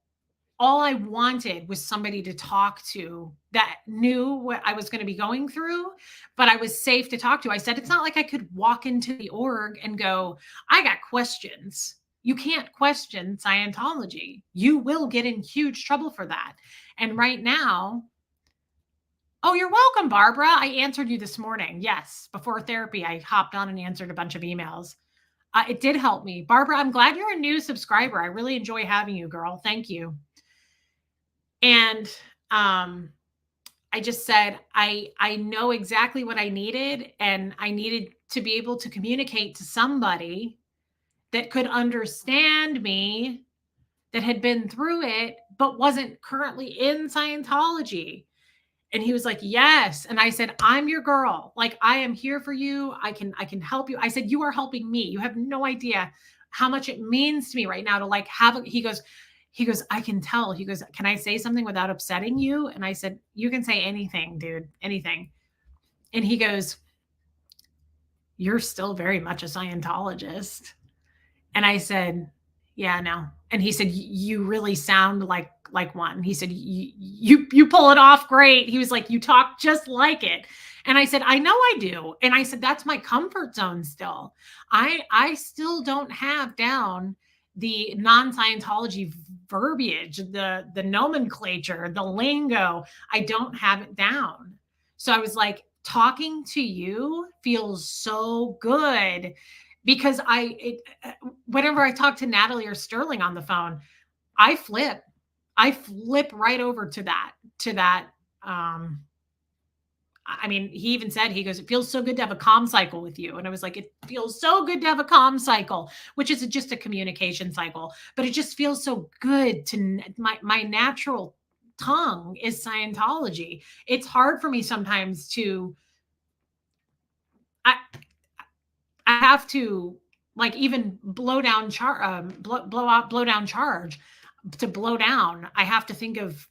all I wanted was somebody to talk to that knew what I was going to be going through, but I was safe to talk to. I said, it's not like I could walk into the org and go, I got questions. You can't question Scientology. You will get in huge trouble for that. And right now, oh, you're welcome, Barbara. I answered you this morning. Yes. Before therapy, I hopped on and answered a bunch of emails. It did help me. Barbara, I'm glad you're a new subscriber. I really enjoy having you, girl. Thank you. And I just said, I know exactly what I needed, and I needed to be able to communicate to somebody that could understand me, that had been through it, but wasn't currently in Scientology. And he was like, yes. And I said, I'm your girl. Like, I am here for you. I can help you. I said, you are helping me. You have no idea how much it means to me right now to like have he goes, I can tell. He goes, can I say something without upsetting you? And I said, you can say anything, dude, anything. And he goes, you're still very much a Scientologist. And I said, yeah, no. And he said, you really sound like one. He said, you pull it off great. He was like, you talk just like it. And I said, I know I do. And I said, that's my comfort zone still. I still don't have down the non-Scientology verbiage, the nomenclature, the lingo. I don't have it down. So I was like, talking to you feels so good because whenever I talk to Natalie or Sterling on the phone, I flip right over to that. I mean, he even said, he goes, it feels so good to have a comm cycle with you. And I was like, it feels so good to have a comm cycle, which is just a communication cycle, but it just feels so good to my natural tongue is Scientology. It's hard for me sometimes to, I have to like even blow down blow down charge. To blow down, I have to think of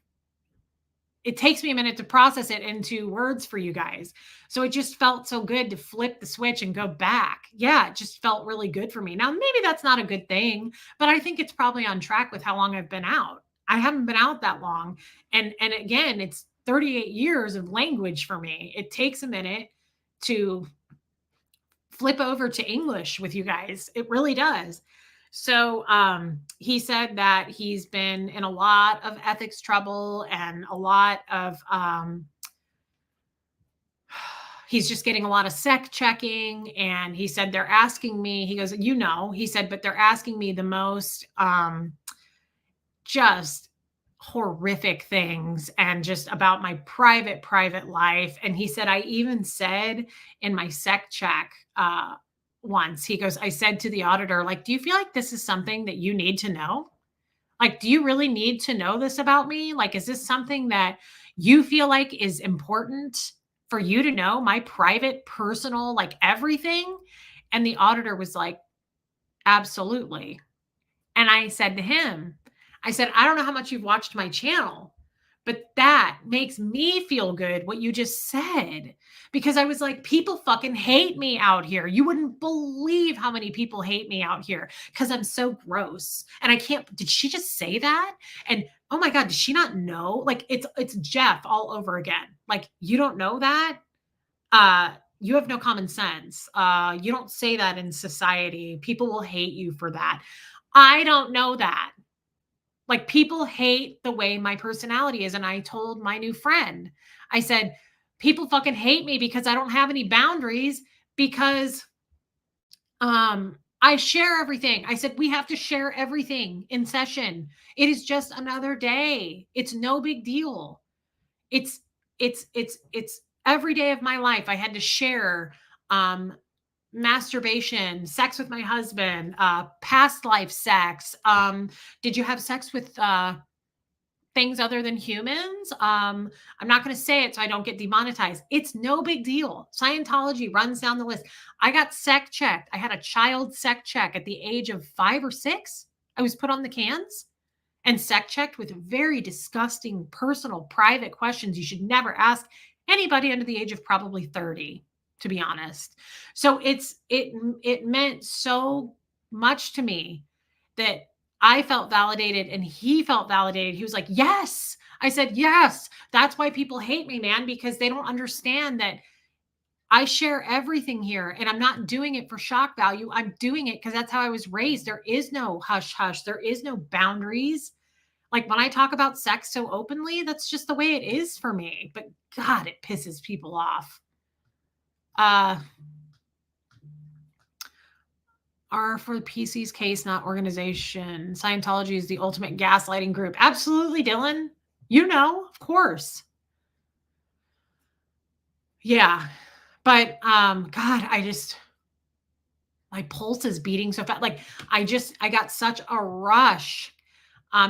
it takes me a minute to process it into words for you guys. So it just felt so good to flip the switch and go back. Yeah, it just felt really good for me. Now, maybe that's not a good thing, but I think it's probably on track with how long I've been out. I haven't been out that long. And again, it's 38 years of language for me. It takes a minute to flip over to English with you guys. It really does. So he said that he's been in a lot of ethics trouble and a lot of he's just getting a lot of sec checking. And he said they're asking me, he goes, he said, but they're asking me the most just horrific things and just about my private life. And he said, I even said in my sec check once, he goes, I said to the auditor, like, do you feel like this is something that you need to know? Like, do you really need to know this about me? Like, is this something that you feel like is important for you to know, my private, personal, like everything? And the auditor was like, absolutely. And I said to him, I said, I don't know how much you've watched my channel, but that makes me feel good what you just said. Because I was like, people fucking hate me out here. You wouldn't believe how many people hate me out here because I'm so gross. And I can't, did she just say that? And oh my God, does she not know? Like it's Jeff all over again. Like, you don't know that? You have no common sense. You don't say that in society. People will hate you for that. I don't know that. Like, people hate the way my personality is. And I told my new friend, I said, people fucking hate me because I don't have any boundaries because I share everything. I said, we have to share everything in session. It is just another day. It's no big deal. It's it's every day of my life. I had to share masturbation, sex with my husband, past life sex. Did you have sex with things other than humans? I'm not going to say it so I don't get demonetized. It's no big deal. Scientology runs down the list. I got sec checked. I had a child sec check at the age of 5 or 6. I was put on the cans and sec checked with very disgusting, personal, private questions you should never ask anybody under the age of probably 30, to be honest. So it meant so much to me that I felt validated and he felt validated. He was like, yes. I said, yes. That's why people hate me, man, because they don't understand that I share everything here and I'm not doing it for shock value. I'm doing it because that's how I was raised. There is no hush hush. There is no boundaries. Like, when I talk about sex so openly, that's just the way it is for me. But God, it pisses people off. Are for the PC's case, not organization. Scientology is the ultimate gaslighting group. Absolutely, Dylan. You know, of course. Yeah. But God, my pulse is beating so fast. Like, I got such a rush.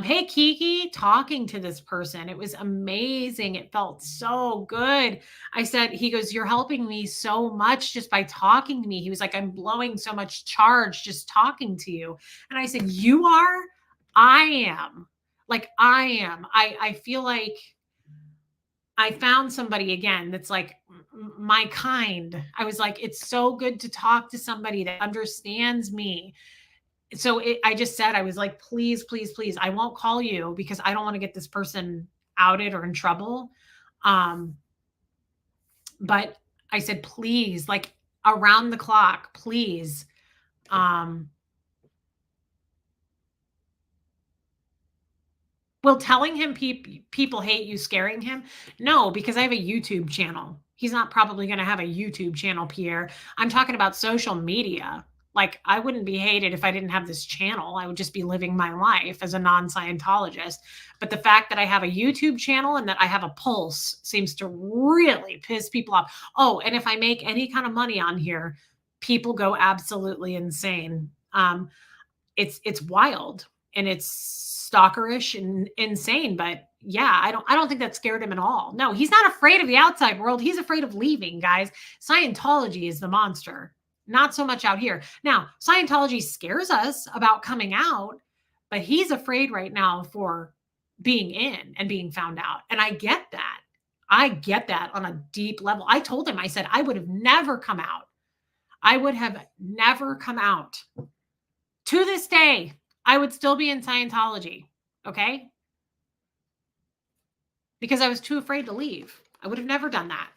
Hey, Kiki, talking to this person. It was amazing. It felt so good. I said, he goes, you're helping me so much just by talking to me. He was like, I'm blowing so much charge just talking to you. And I said, you are? I am. Like, I am. I feel like I found somebody again that's like my kind. I was like, it's so good to talk to somebody that understands me. So I just said, I was like, please, please, please, I won't call you because I don't want to get this person outed or in trouble. But I said, please, like, around the clock, please. Will telling him people hate you scaring him? No, because I have a YouTube channel. He's not probably going to have a YouTube channel, Pierre. I'm talking about social media. Like, I wouldn't be hated if I didn't have this channel. I would just be living my life as a non-Scientologist. But the fact that I have a YouTube channel and that I have a pulse seems to really piss people off. Oh, and if I make any kind of money on here, people go absolutely insane. It's wild and it's stalkerish and insane, but yeah, I don't think that scared him at all. No, he's not afraid of the outside world. He's afraid of leaving, guys. Scientology is the monster, not so much out here. Now, Scientology scares us about coming out, but he's afraid right now for being in and being found out. And I get that. I get that on a deep level. I told him, I said, I would have never come out. I would have never come out. To this day, I would still be in Scientology. Okay. Because I was too afraid to leave. I would have never done that.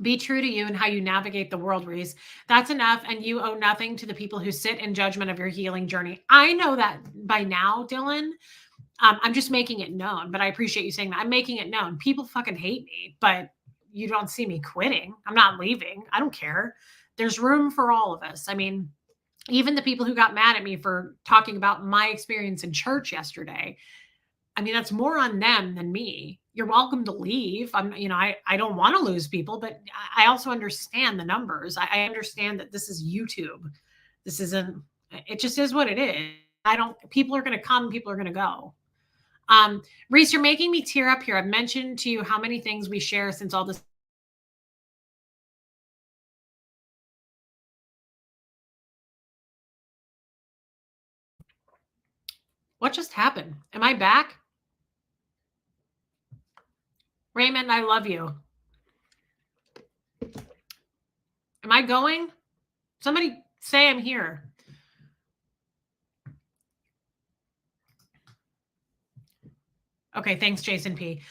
Be true to you and how you navigate the world, Reese. That's enough. And you owe nothing to the people who sit in judgment of your healing journey. I know that by now, Dylan. I'm just making it known, but I appreciate you saying that. I'm making it known. People fucking hate me, but you don't see me quitting. I'm not leaving. I don't care. There's room for all of us. I mean, even the people who got mad at me for talking about my experience in church yesterday, I mean, that's more on them than me. You're welcome to leave. I don't want to lose people, but I also understand the numbers. I understand that this is YouTube. This isn't, it just is what it is. People are going to come, people are going to go. Reese, you're making me tear up here. I've mentioned to you how many things we share since all this. What just happened? Am I back? Raymond, I love you. Am I going? Somebody say I'm here. Okay, thanks, Jason P.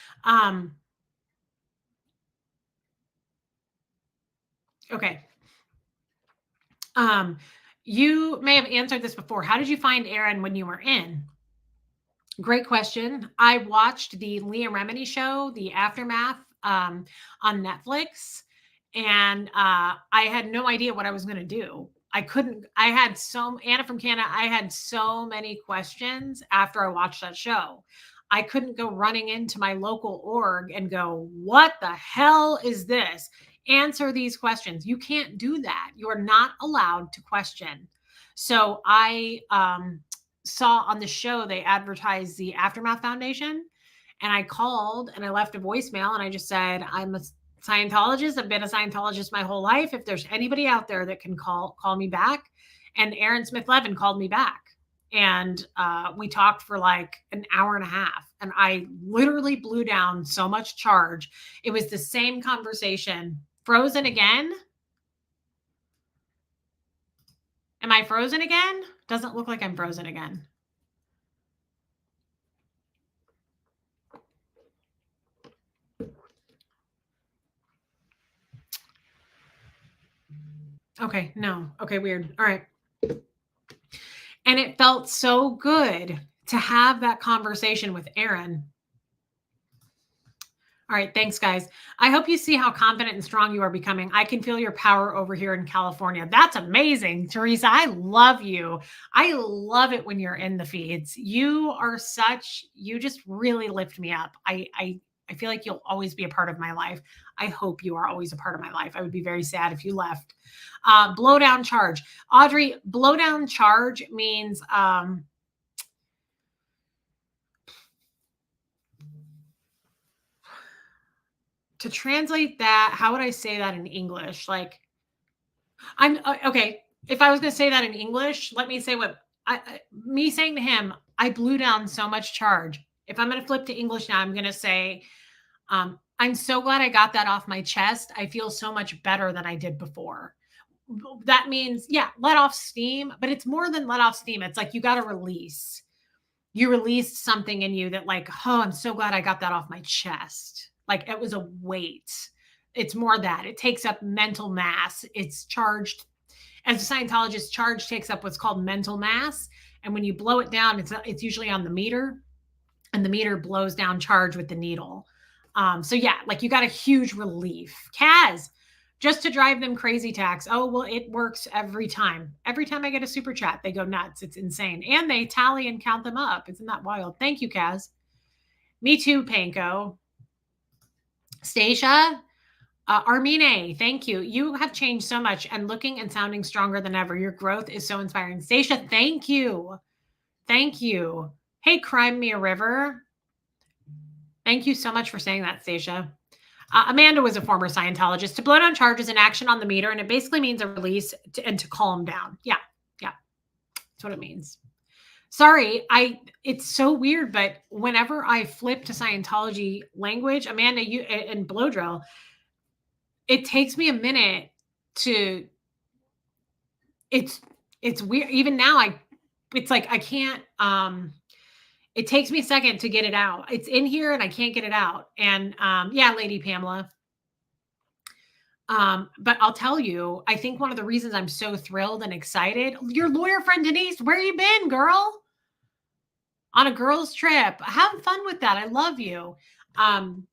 Okay. You may have answered this before. How did you find Aaron when you were in? Great question. I watched the Leah Remini show, The Aftermath, on Netflix, and I had no idea what I was going to do. Anna from Canada, I had so many questions after I watched that show. I couldn't go running into my local org and go, what the hell is this? Answer these questions. You can't do that. You are not allowed to question. So I saw on the show they advertised the Aftermath Foundation, and I called and I left a voicemail and I just said, I'm a Scientologist. I've been a Scientologist my whole life. If there's anybody out there that can call me back. And Aaron Smith Levin called me back. And we talked for like an hour and a half. And I literally blew down so much charge. It was the same conversation. Frozen again? Am I frozen again? Doesn't look like I'm frozen again. Okay, no. Okay, weird. All right. And it felt so good to have that conversation with Aaron. All right. Thanks, guys. I hope you see how confident and strong you are becoming. I can feel your power over here in California. That's amazing, Teresa. I love you. I love it when you're in the feeds. You just really lift me up. I feel like you'll always be a part of my life. I hope you are always a part of my life. I would be very sad if you left. Blowdown charge. Audrey, blowdown charge means to translate that, how would I say that in English? Like, I'm okay. If I was going to say that in English, let me say me saying to him, I blew down so much charge. If I'm going to flip to English now, I'm going to say, I'm so glad I got that off my chest. I feel so much better than I did before. That means, yeah, let off steam, but it's more than let off steam. It's like you got to release. You released something in you that like, oh, I'm so glad I got that off my chest. Like it was a weight. It's more that it takes up mental mass. It's charged. As a Scientologist, charge takes up what's called mental mass. And when you blow it down, it's usually on the meter, and the meter blows down charge with the needle. So yeah, like you got a huge relief. Kaz, just to drive them crazy tax. Oh, well, it works every time. Every time I get a super chat, they go nuts. It's insane. And they tally and count them up. Isn't that wild? Thank you, Kaz. Me too, Panko. Stacia, Armine, thank you. You have changed so much and looking and sounding stronger than ever. Your growth is so inspiring. Stacia, thank you. Thank you. Hey, Crime Me a River. Thank you so much for saying that, Stacia. Amanda was a former Scientologist. To blow down charge is an action on the meter, and it basically means a release and to calm down. Yeah. That's what it means. Sorry, it's so weird, but whenever I flip to Scientology language, Amanda, you and blow drill, it takes me a minute to it's it's weird. Even now it's like I can't it takes me a second to get it out. It's in here and I can't get it out. And yeah, Lady Pamela. But I'll tell you, I think one of the reasons I'm so thrilled and excited, your lawyer friend Denise, where you been, girl? On a girls' trip. Have fun with that. I love you. Um,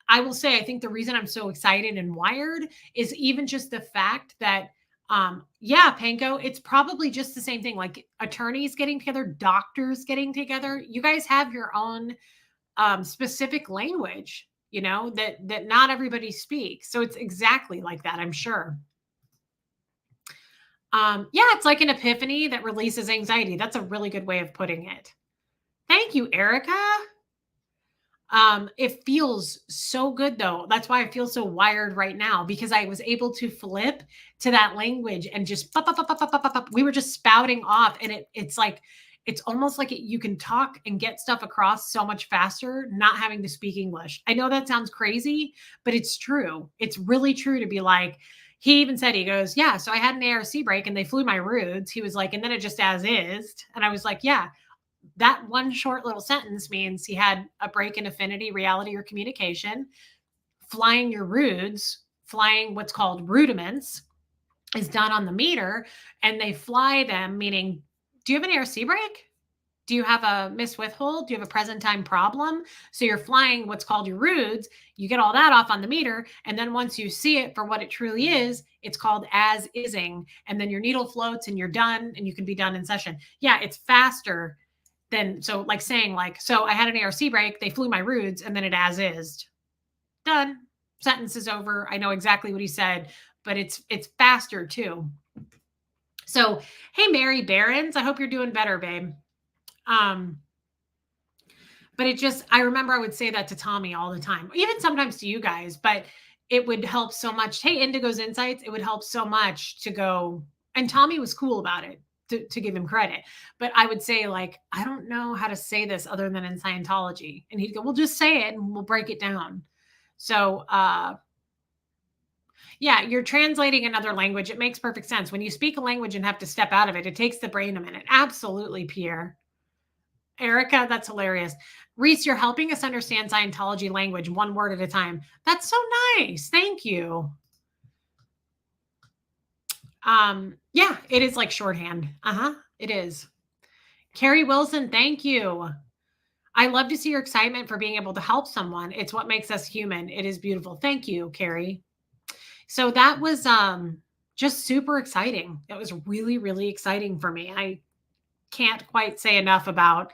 I will say, I think the reason I'm so excited and wired is even just the fact that, yeah, Panko, it's probably just the same thing. Like attorneys getting together, doctors getting together. You guys have your own specific language, that not everybody speaks. So it's exactly like that, I'm sure. Yeah, it's like an epiphany that releases anxiety. That's a really good way of putting it. Thank you, Erica. It feels so good though. That's why I feel so wired right now because I was able to flip to that language and just pop, pop, pop, pop, pop, pop, pop. We were just spouting off, and it's like it's almost like you can talk and get stuff across so much faster, not having to speak English. I know that sounds crazy, but it's true. It's really true to be like. He even said, he goes, yeah. So I had an ARC break and they flew my roots. He was like, and then it just as is. And I was like, yeah, that one short little sentence means he had a break in affinity, reality, or communication. Flying your roods, flying what's called rudiments, is done on the meter, and they fly them, meaning, do you have an ARC break? Do you have a miss withhold? Do you have a present time problem? So you're flying what's called your roods. You get all that off on the meter. And then once you see it for what it truly is, it's called as ising. And then your needle floats and you're done and you can be done in session. Yeah, it's faster than, so like saying like, so I had an ARC break, they flew my roods, and then it as is. Done. Sentence is over. I know exactly what he said, but it's faster too. So, hey, Mary Barons, I hope you're doing better, babe. But it just, I remember I would say that to Tommy all the time, even sometimes to you guys, but it would help so much. Hey, Indigo's Insights, it would help so much to go. And Tommy was cool about it, to give him credit. But I would say, like, I don't know how to say this other than in Scientology. And he'd go, well, just say it and we'll break it down. So, yeah, you're translating another language. It makes perfect sense. When you speak a language and have to step out of it, it takes the brain a minute. Absolutely, Pierre. Erica, that's hilarious. Reese, you're helping us understand Scientology language one word at a time. That's so nice. Thank you. Yeah, it is like shorthand. It is. Carrie Wilson, thank you. I love to see your excitement for being able to help someone. It's what makes us human. It is beautiful. Thank you, Carrie. So that was just super exciting. It was really, really exciting for me. I can't quite say enough about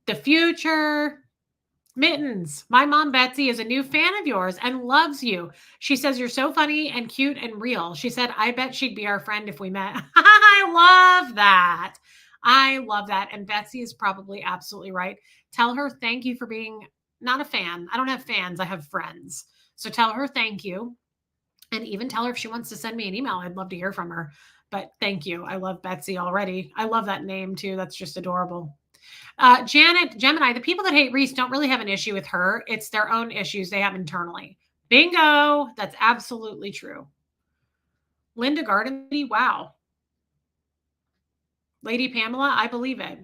the future. Mittens, my mom Betsy is a new fan of yours and loves you. She says you're so funny and cute and real. She said, I bet she'd be our friend if we met. I love that. I love that. And Betsy is probably absolutely right. Tell her thank you for being not a fan. I don't have fans, I have friends. So tell her thank you. And even tell her if she wants to send me an email. I'd love to hear from her. But thank you. I love Betsy already. I love that name too. That's just adorable. Janet, Gemini, the people that hate Reese don't really have an issue with her. It's their own issues they have internally. Bingo. That's absolutely true. Linda Garden, wow. Lady Pamela, I believe it.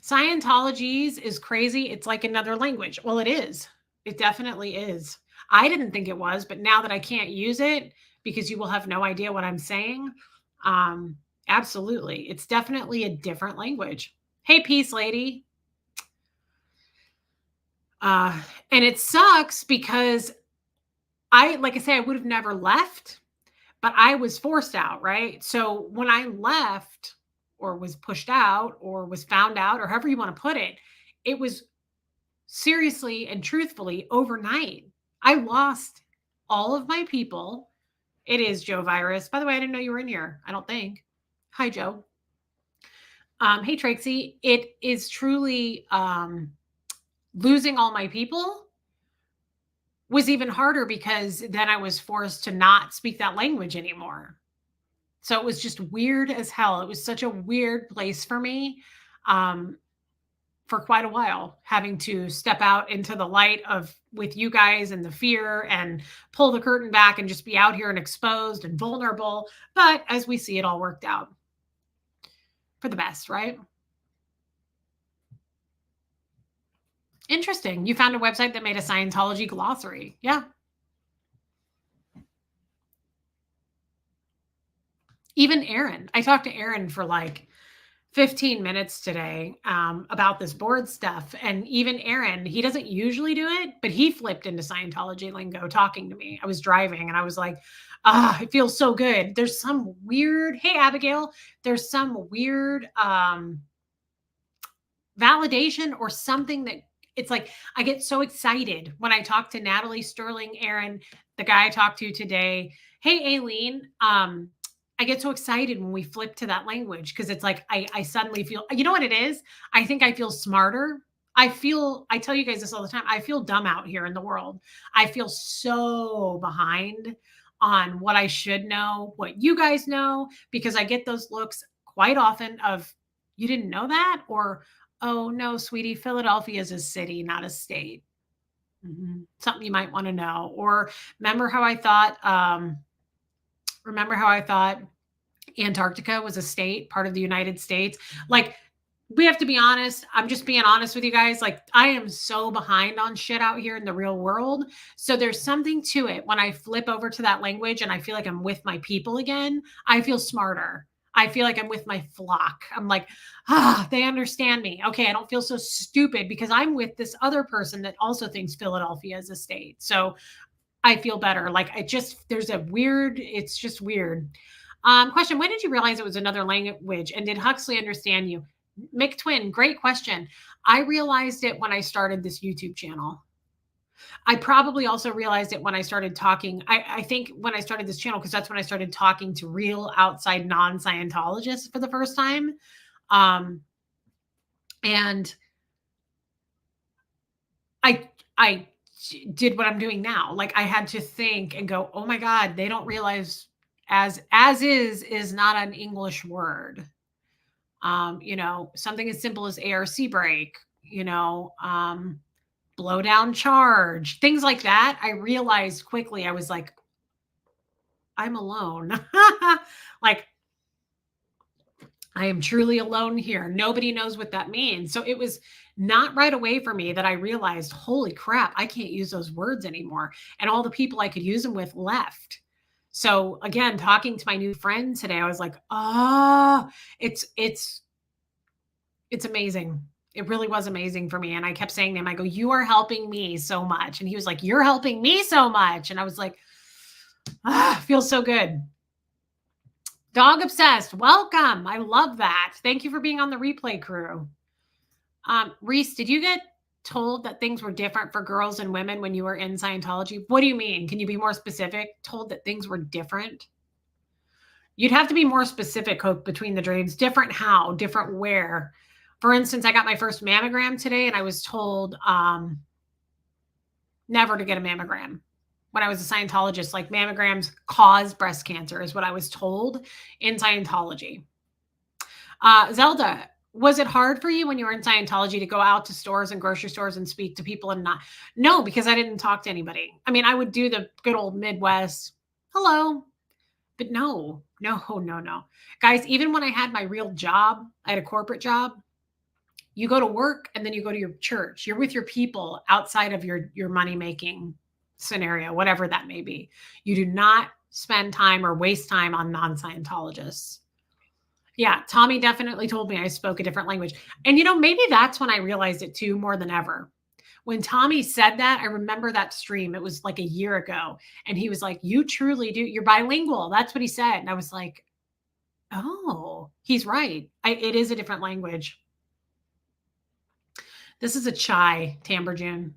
Scientology's is crazy. It's like another language. Well, it is. It definitely is. I didn't think it was, but now that I can't use it because you will have no idea what I'm saying, absolutely. It's definitely a different language. Hey, peace lady. And it sucks because like I say, I would have never left, but I was forced out, right? So when I left or was pushed out or was found out or however you want to put it, it was seriously and truthfully overnight. I lost all of my people. It is Joe Virus. By the way, I didn't know you were in here. I don't think. Hi, Joe. Hey, Trixie. It is truly losing all my people was even harder because then I was forced to not speak that language anymore. So it was just weird as hell. It was such a weird place for me. for quite a while, having to step out into the light of with you guys and the fear and pull the curtain back and just be out here and exposed and vulnerable. But as we see, it all worked out for the best, right? Interesting. You found a website that made a Scientology glossary. Yeah. Even Aaron. I talked to Aaron for like 15 minutes today about this board stuff. And even Aaron, he doesn't usually do it, but he flipped into Scientology lingo talking to me. I was driving and I was like, it feels so good. There's some weird, hey, Abigail, there's some weird validation or something that it's like I get so excited when I talk to Natalie Sterling, Aaron, the guy I talked to today. Hey, Aileen, I get so excited when we flip to that language because it's like I suddenly feel, you know what it is? I think I feel smarter. I tell you guys this all the time. I feel dumb out here in the world. I feel so behind on what I should know, what you guys know, because I get those looks quite often of, you didn't know that? Or, oh, no, sweetie, Philadelphia is a city, not a state. Something you might want to know. Or remember how I thought Antarctica was a state, part of the United States? Like, we have to be honest. I'm just being honest with you guys. Like, I am so behind on shit out here in the real world. So there's something to it. When I flip over to that language and I feel like I'm with my people again, I feel smarter. I feel like I'm with my flock. I'm like, they understand me. Okay, I don't feel so stupid because I'm with this other person that also thinks Philadelphia is a state. So I feel better. Like, it's just weird. Question: when did you realize it was another language, and did Huxley understand you? McTwin, great question. I realized it when I started this YouTube channel. I probably also realized it when I started talking. I think when I started this channel, because that's when I started talking to real outside non-Scientologists for the first time. And I did what I'm doing now. Like, I had to think and go, oh my God, they don't realize as is not an English word. Something as simple as ARC break, blow down charge, things like that. I realized quickly, I was like, I'm alone. Like, I am truly alone here. Nobody knows what that means. So it was not right away for me that I realized, holy crap, I can't use those words anymore. And all the people I could use them with left. So again, talking to my new friend today, I was like, it's amazing. It really was amazing for me. And I kept saying to him, I go, you are helping me so much. And he was like, you're helping me so much. And I was like, feels so good. Dog obsessed. Welcome. I love that. Thank you for being on the replay crew. Reese, did you get told that things were different for girls and women when you were in Scientology? What do you mean? Can you be more specific? Told that things were different? You'd have to be more specific, Hope, between the dreams. Different how? Different where? For instance, I got my first mammogram today and I was told never to get a mammogram. When I was a Scientologist, like, mammograms cause breast cancer is what I was told in Scientology. Zelda, was it hard for you when you were in Scientology to go out to stores and grocery stores and speak to people and not? No, because I didn't talk to anybody. I mean, I would do the good old Midwest, hello, but no. Guys, even when I had my real job, I had a corporate job. You go to work and then you go to your church. You're with your people outside of your money-making scenario, whatever that may be. You do not spend time or waste time on non-Scientologists. Yeah, Tommy definitely told me I spoke a different language. And, maybe that's when I realized it too, more than ever. When Tommy said that, I remember that stream. It was like a year ago. And he was like, you truly do. You're bilingual. That's what he said. And I was like, oh, he's right. It is a different language. This is a chai, Tamberjune.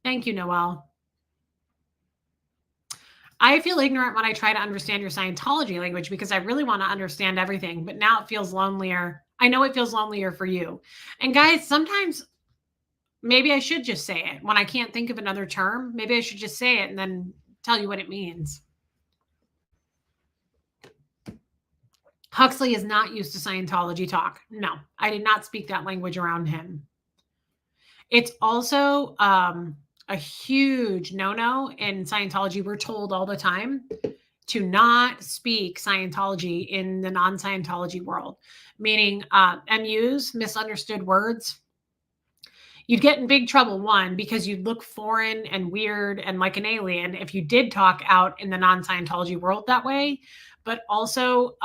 Thank you, Noel. I feel ignorant when I try to understand your Scientology language because I really want to understand everything, but now it feels lonelier. I know it feels lonelier for you. And guys, sometimes maybe I should just say it. When I can't think of another term, maybe I should just say it and then tell you what it means. Huxley is not used to Scientology talk. No, I did not speak that language around him. It's also a huge no-no in Scientology. We're told all the time to not speak Scientology in the non-Scientology world, meaning MUs, misunderstood words. You'd get in big trouble, one, because you'd look foreign and weird and like an alien if you did talk out in the non-Scientology world that way, but also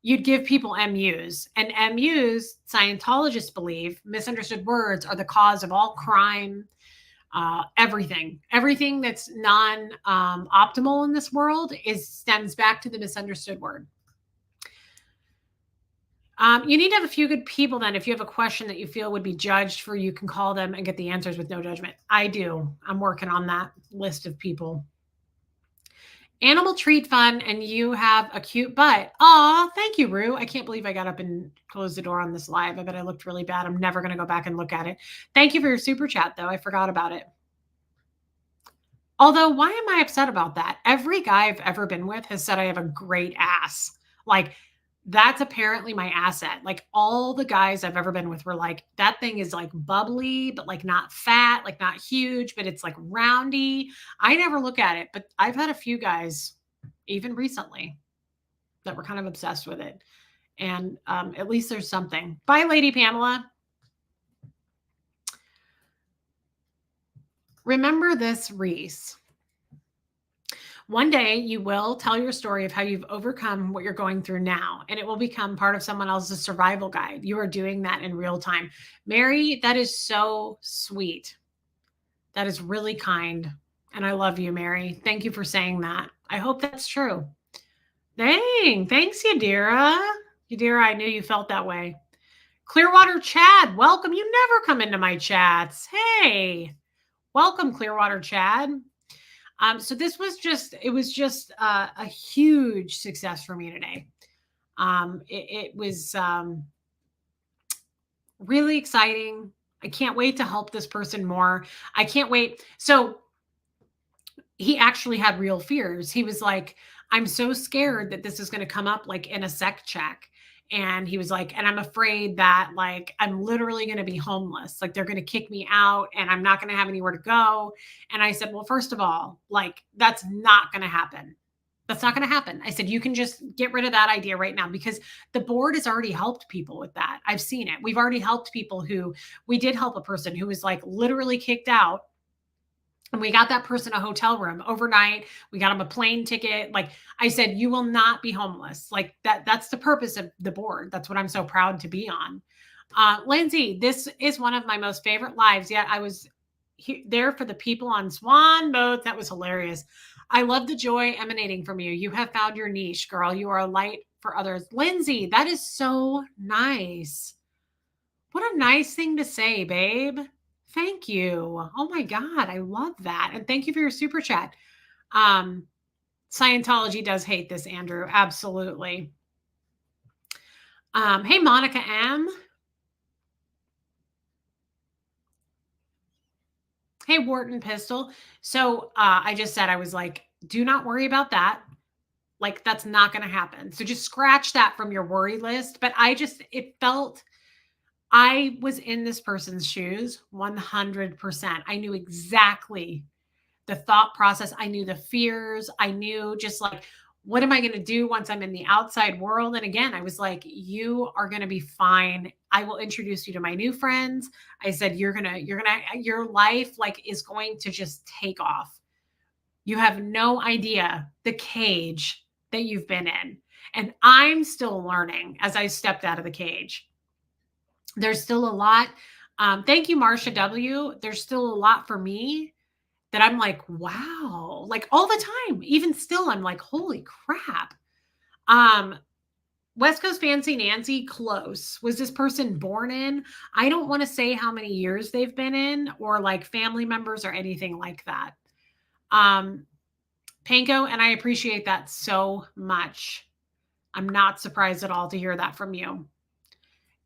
you'd give people MUs. And MUs, Scientologists believe, misunderstood words are the cause of all crime, everything that's non-optimal in this world stems back to the misunderstood word. You need to have a few good people then. If you have a question that you feel would be judged for, you can call them and get the answers with no judgment. I do. I'm working on that list of people. Animal treat fun, and you have a cute butt. Aw, thank you, Rue. I can't believe I got up and closed the door on this live. I bet I looked really bad. I'm never going to go back and look at it. Thank you for your super chat, though. I forgot about it. Although, why am I upset about that? Every guy I've ever been with has said I have a great ass. Like, that's apparently my asset. Like, all the guys I've ever been with were like, that thing is like bubbly, but like not fat, like not huge, but it's like roundy. I never look at it, but I've had a few guys, even recently, that were kind of obsessed with it. And at least there's something. Bye, Lady Pamela. Remember this, Reese. One day you will tell your story of how you've overcome what you're going through now, and it will become part of someone else's survival guide. You are doing that in real time. Mary, that is so sweet. That is really kind. And I love you, Mary. Thank you for saying that. I hope that's true. Thanks, Yadira. Yadira, I knew you felt that way. Clearwater Chad, welcome. You never come into my chats. Hey, welcome, Clearwater Chad. So this was just, it was just a huge success for me today. It was really exciting. I can't wait to help this person more. I can't wait. So he actually had real fears. He was like, I'm so scared that this is going to come up like in a sec check. And he was like, and I'm afraid that like I'm literally going to be homeless. Like they're going to kick me out and I'm not going to have anywhere to go. And I said, well, first of all, like that's not going to happen. That's not going to happen. I said, you can just get rid of that idea right now because the board has already helped people with that. I've seen it. We've already helped people we did help a person who was like literally kicked out. And we got that person a hotel room overnight. We got him a plane ticket. Like I said, you will not be homeless. Like that's the purpose of the board. That's what I'm so proud to be on. Lindsay, this is one of my most favorite lives. Yeah, I was there for the people on Swan boat. That was hilarious. I love the joy emanating from you. You have found your niche, girl. You are a light for others. Lindsay, that is so nice. What a nice thing to say, babe. Thank you. Oh my God. I love that. And thank you for your super chat. Scientology does hate this, Andrew. Absolutely. Hey, Monica M. Hey, Wharton Pistol. So I just said, I was like, do not worry about that. Like, that's not going to happen. So just scratch that from your worry list. But it felt, I was in this person's shoes 100%. I knew exactly the thought process. I knew the fears. I knew just like, what am I going to do once I'm in the outside world? And again, I was like, you are going to be fine. I will introduce you to my new friends. I said, your life like is going to just take off. You have no idea the cage that you've been in. And I'm still learning as I stepped out of the cage. There's still a lot. Thank you, Marsha W. There's still a lot for me that I'm like, wow, like all the time, even still, I'm like, holy crap. West Coast Fancy Nancy, close. Was this person born in? I don't want to say how many years they've been in or like family members or anything like that. Panko, and I appreciate that so much. I'm not surprised at all to hear that from you.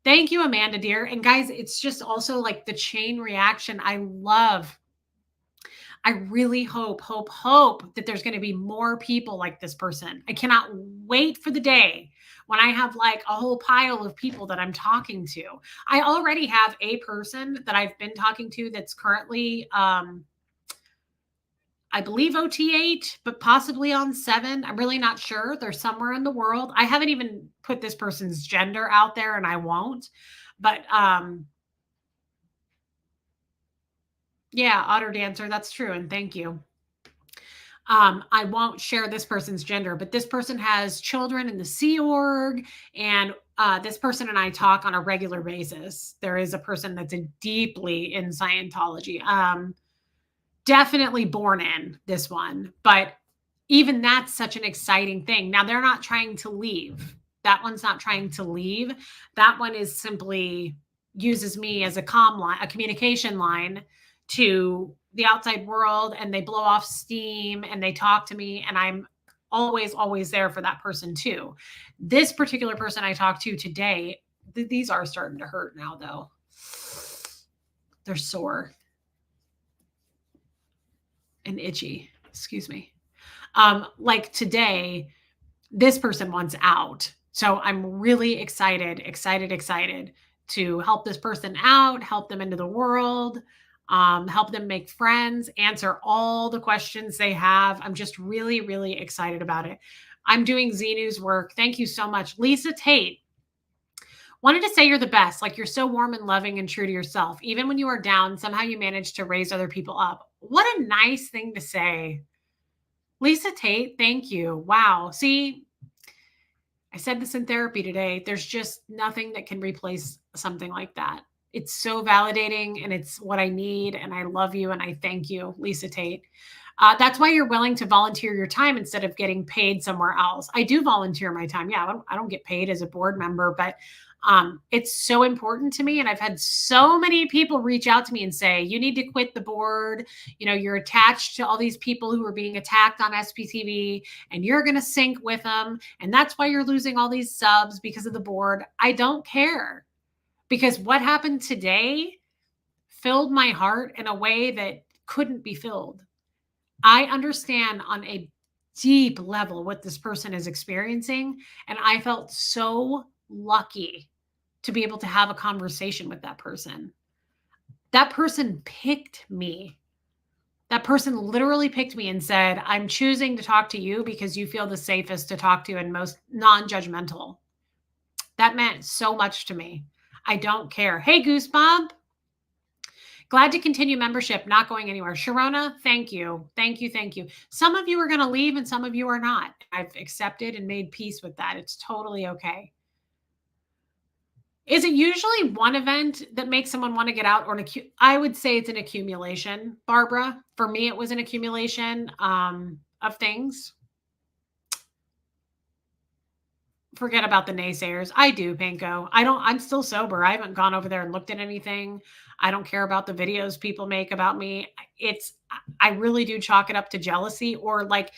Thank you, Amanda, dear. And guys, it's just also like the chain reaction. I love I really hope that there's going to be more people like this person. I cannot wait for the day when I have like a whole pile of people that I'm talking to. I already have a person that I've been talking to that's currently, I believe OT8, but possibly on 7. I'm really not sure. They're somewhere in the world. I haven't even put this person's gender out there and I won't. But yeah, Otter Dancer, that's true. And thank you. I won't share this person's gender, but this person has children in the Sea Org, and this person and I talk on a regular basis. There is a person that's deeply in Scientology. Definitely born in this one, but even that's such an exciting thing. Now they're not trying to leave. That one's not trying to leave. That one is simply uses me as a comm line, a communication line to the outside world, and they blow off steam and they talk to me, and I'm always there for that person too. This particular person I talked to today, these are starting to hurt now though. They're sore and itchy. Excuse me. Like today, this person wants out. So I'm really excited to help this person out, help them into the world, help them make friends, answer all the questions they have. I'm just really excited about it. I'm doing Z News work. Thank you so much. Lisa Tate wanted to say you're the best. Like you're so warm and loving and true to yourself. Even when you are down, somehow you manage to raise other people up. What a nice thing to say. Lisa Tate, thank you. Wow. See, I said this in therapy today. There's just nothing that can replace something like that. It's so validating and it's what I need. And I love you and I thank you, Lisa Tate. That's why you're willing to volunteer your time instead of getting paid somewhere else. I do volunteer my time. Yeah, I don't get paid as a board member, but it's so important to me. And I've had so many people reach out to me and say, you need to quit the board. You know, you're attached to all these people who are being attacked on SPTV and you're going to sink with them. And that's why you're losing all these subs because of the board. I don't care, because what happened today filled my heart in a way that couldn't be filled. I understand on a deep level what this person is experiencing. And I felt so lucky to be able to have a conversation with that person. That person picked me. That person literally picked me and said, I'm choosing to talk to you because you feel the safest to talk to and most non-judgmental. That meant so much to me. I don't care. Hey, Goosebump. Glad to continue membership, not going anywhere. Sharona, thank you. Thank you. Some of you are going to leave and some of you are not. I've accepted and made peace with that. It's totally okay. Is it usually one event that makes someone want to get out, or I would say it's an accumulation, Barbara. For me, it was an accumulation of things. Forget about the naysayers. I do, Panko. I'm still sober. I haven't gone over there and looked at anything. I don't care about the videos people make about me. I really do chalk it up to jealousy, or like,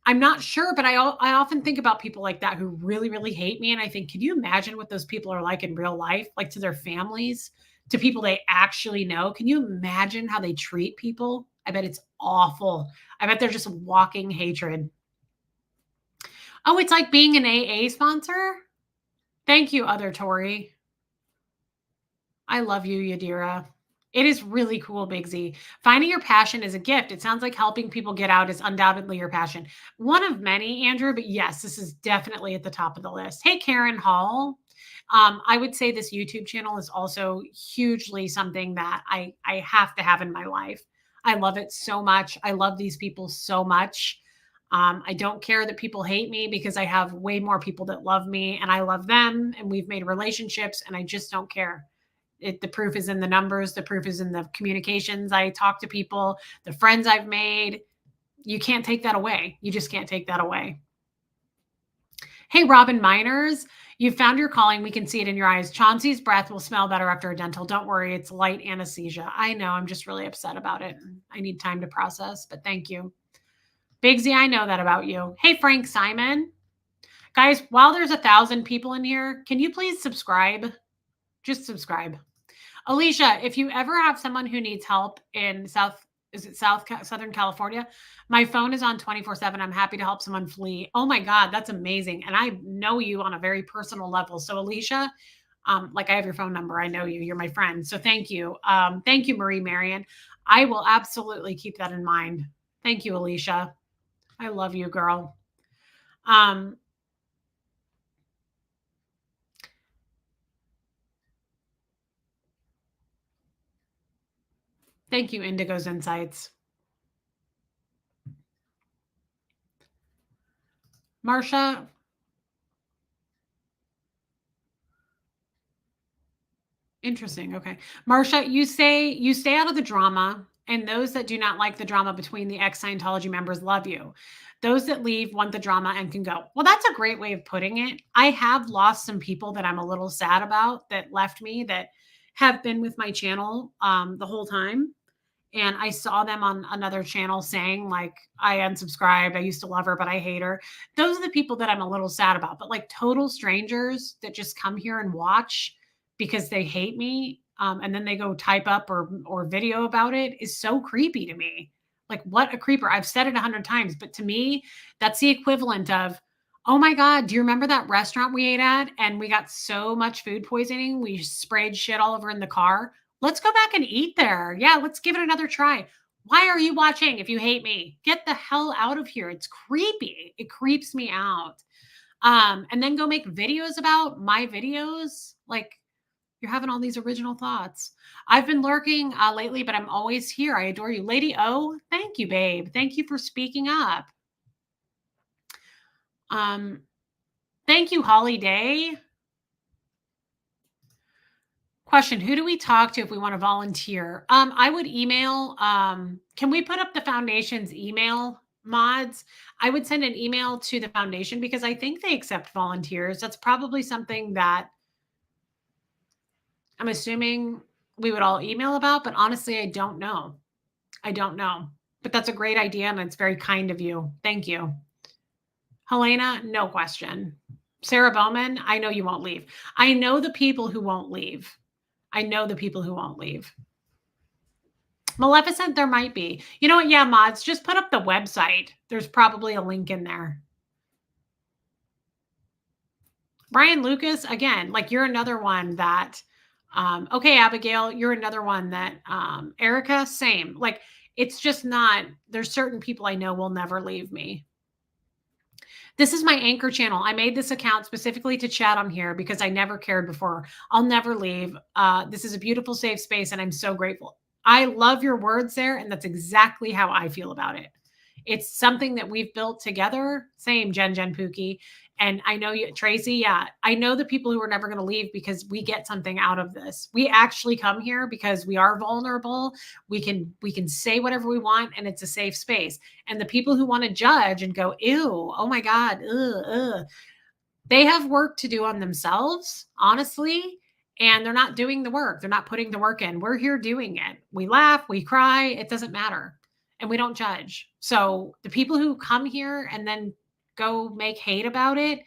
I'm not sure, but I often think about people like that who really hate me. And I think, can you imagine what those people are like in real life? Like to their families, to people they actually know. Can you imagine how they treat people? I bet it's awful. I bet they're just walking hatred. Oh, it's like being an AA sponsor? Thank you, other Tori. I love you, Yadira. It is really cool, Big Z. Finding your passion is a gift. It sounds like helping people get out is undoubtedly your passion. One of many, Andrew, but yes, this is definitely at the top of the list. Hey, Karen Hall. I would say this YouTube channel is also hugely something that I have to have in my life. I love it so much. I love these people so much. I don't care that people hate me because I have way more people that love me and I love them and we've made relationships and I just don't care. The proof is in the numbers. The proof is in the communications. I talk to people, the friends I've made. You can't take that away. You just can't take that away. Hey, Robin Miners, you found your calling. We can see it in your eyes. Chauncey's breath will smell better after a dental. Don't worry. It's light anesthesia. I know. I'm just really upset about it. I need time to process, but thank you. Big Z, I know that about you. Hey, Frank Simon. Guys, while there's 1,000 people in here, can you please subscribe? Just subscribe. Alicia, if you ever have someone who needs help in is it Southern California? My phone is on 24/7. I'm happy to help someone flee. Oh my God, that's amazing. And I know you on a very personal level. So Alicia, like I have your phone number. I know you. You're my friend. So thank you. Thank you, Marie Marion. I will absolutely keep that in mind. Thank you, Alicia. I love you, girl. Um, Thank you, Indigo's Insights. Marsha, interesting. Okay. Marsha, you stay out of the drama, and those that do not like the drama between the ex Scientology members love you. Those that leave want the drama and can go. Well, that's a great way of putting it. I have lost some people that I'm a little sad about that left me that have been with my channel the whole time. And I saw them on another channel saying, like, I unsubscribed. I used to love her, but I hate her. Those are the people that I'm a little sad about. But like total strangers that just come here and watch because they hate me, and then they go type up or video about it is so creepy to me. Like, what a creeper. I've said it 100 times, but to me, that's the equivalent of, oh my God, do you remember that restaurant we ate at and we got so much food poisoning? We sprayed shit all over in the car. Let's go back and eat there. Yeah, let's give it another try. Why are you watching if you hate me? Get the hell out of here. It's creepy. It creeps me out. And then go make videos about my videos. Like, you're having all these original thoughts. I've been lurking lately, but I'm always here. I adore you. Lady O, thank you, babe. Thank you for speaking up. Um, Thank you, Holly Day. Question, who do we talk to if we want to volunteer? I would email, can we put up the foundation's email mods? I would send an email to the foundation because I think they accept volunteers. That's probably something that I'm assuming we would all email about, but honestly, I don't know. I don't know. But that's a great idea and it's very kind of you. Thank you. Helena, no question. Sarah Bowman, I know you won't leave. I know the people who won't leave. I know the people who won't leave. Maleficent, there might be. You know what? Yeah, mods, just put up the website. There's probably a link in there. Brian Lucas, again, like you're another one that, okay, Abigail, you're another one that, Erica, same. Like, it's just not, there's certain people I know will never leave me. This is my anchor channel. I made this account specifically to chat on here because I never cared before. I'll never leave. This is a beautiful, safe space, and I'm so grateful. I love your words there, and that's exactly how I feel about it. It's something that we've built together. Same, Jen Pookie. And I know you, Tracy. Yeah, I know the people who are never going to leave because we get something out of this. We actually come here because we are vulnerable. We can say whatever we want, and it's a safe space. And the people who want to judge and go, ew, oh my God, they have work to do on themselves, honestly. And they're not doing the work. They're not putting the work in. We're here doing it. We laugh, we cry. It doesn't matter. And we don't judge. So the people who come here and then go make hate about it,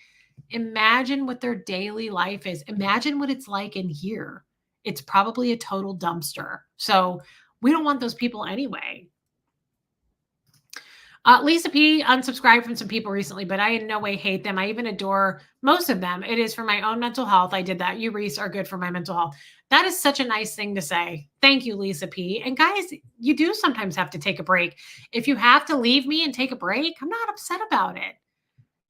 imagine what their daily life is. Imagine what it's like in here. It's probably a total dumpster. So we don't want those people anyway. Lisa P unsubscribed from some people recently, but I in no way hate them. I even adore most of them. It is for my own mental health. I did that. You, Reese, are good for my mental health. That is such a nice thing to say. Thank you, Lisa P. And guys, you do sometimes have to take a break. If you have to leave me and take a break, I'm not upset about it.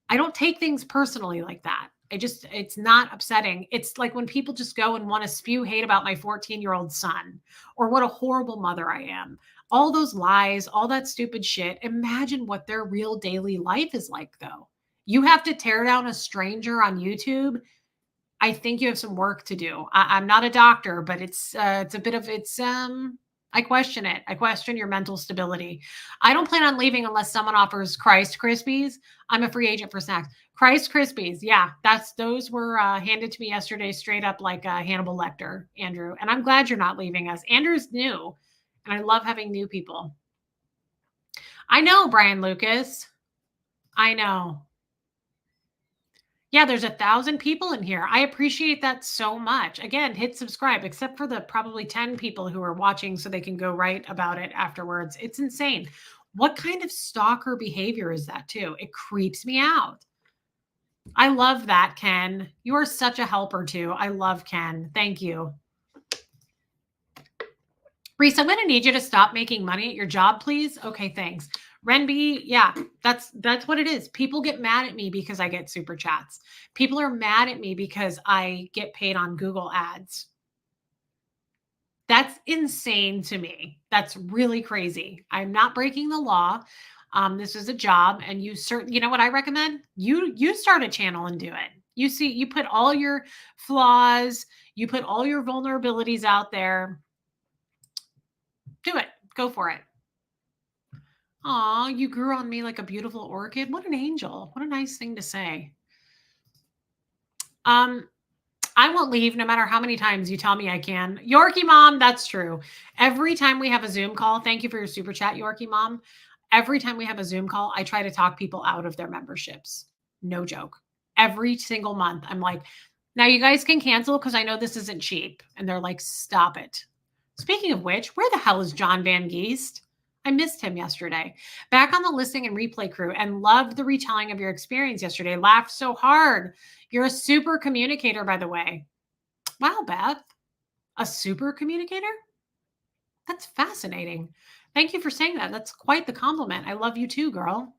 I don't take things personally like that. It's not upsetting. It's like when people just go and want to spew hate about my 14-year-old son or what a horrible mother I am. All those lies, all that stupid shit. Imagine what their real daily life is like, though. You have to tear down a stranger on YouTube. I think you have some work to do. I'm not a doctor, but it's a bit of I question it. I question your mental stability. I don't plan on leaving unless someone offers Christ Krispies. I'm a free agent for snacks. Christ Krispies. Yeah, those were handed to me yesterday, straight up like Hannibal Lecter, Andrew. And I'm glad you're not leaving us. Andrew's new, and I love having new people. I know, Brian Lucas. I know. Yeah, there's 1,000 people in here. I appreciate that so much. Again, hit subscribe, except for the probably 10 people who are watching so they can go write about it afterwards. It's insane. What kind of stalker behavior is that, too? It creeps me out. I love that, Ken. You are such a helper, too. I love Ken. Thank you. Reese, I'm going to need you to stop making money at your job, please. Okay, thanks. Renby, yeah, that's what it is. People get mad at me because I get super chats. People are mad at me because I get paid on Google ads. That's insane to me. That's really crazy. I'm not breaking the law. This is a job, and you know what I recommend? You start a channel and do it. You put all your flaws, you put all your vulnerabilities out there. Do it. Go for it. Aw, you grew on me like a beautiful orchid. What an angel. What a nice thing to say. I won't leave no matter how many times you tell me I can. Yorkie Mom, that's true. Every time we have a Zoom call, thank you for your super chat, Yorkie Mom. Every time we have a Zoom call, I try to talk people out of their memberships. No joke. Every single month, I'm like, now you guys can cancel because I know this isn't cheap. And they're like, stop it. Speaking of which, where the hell is John Van Geest? I missed him yesterday. Back on the listening and replay crew and loved the retelling of your experience yesterday. Laughed so hard. You're a super communicator, by the way. Wow, Beth. A super communicator? That's fascinating. Thank you for saying that. That's quite the compliment. I love you too, girl.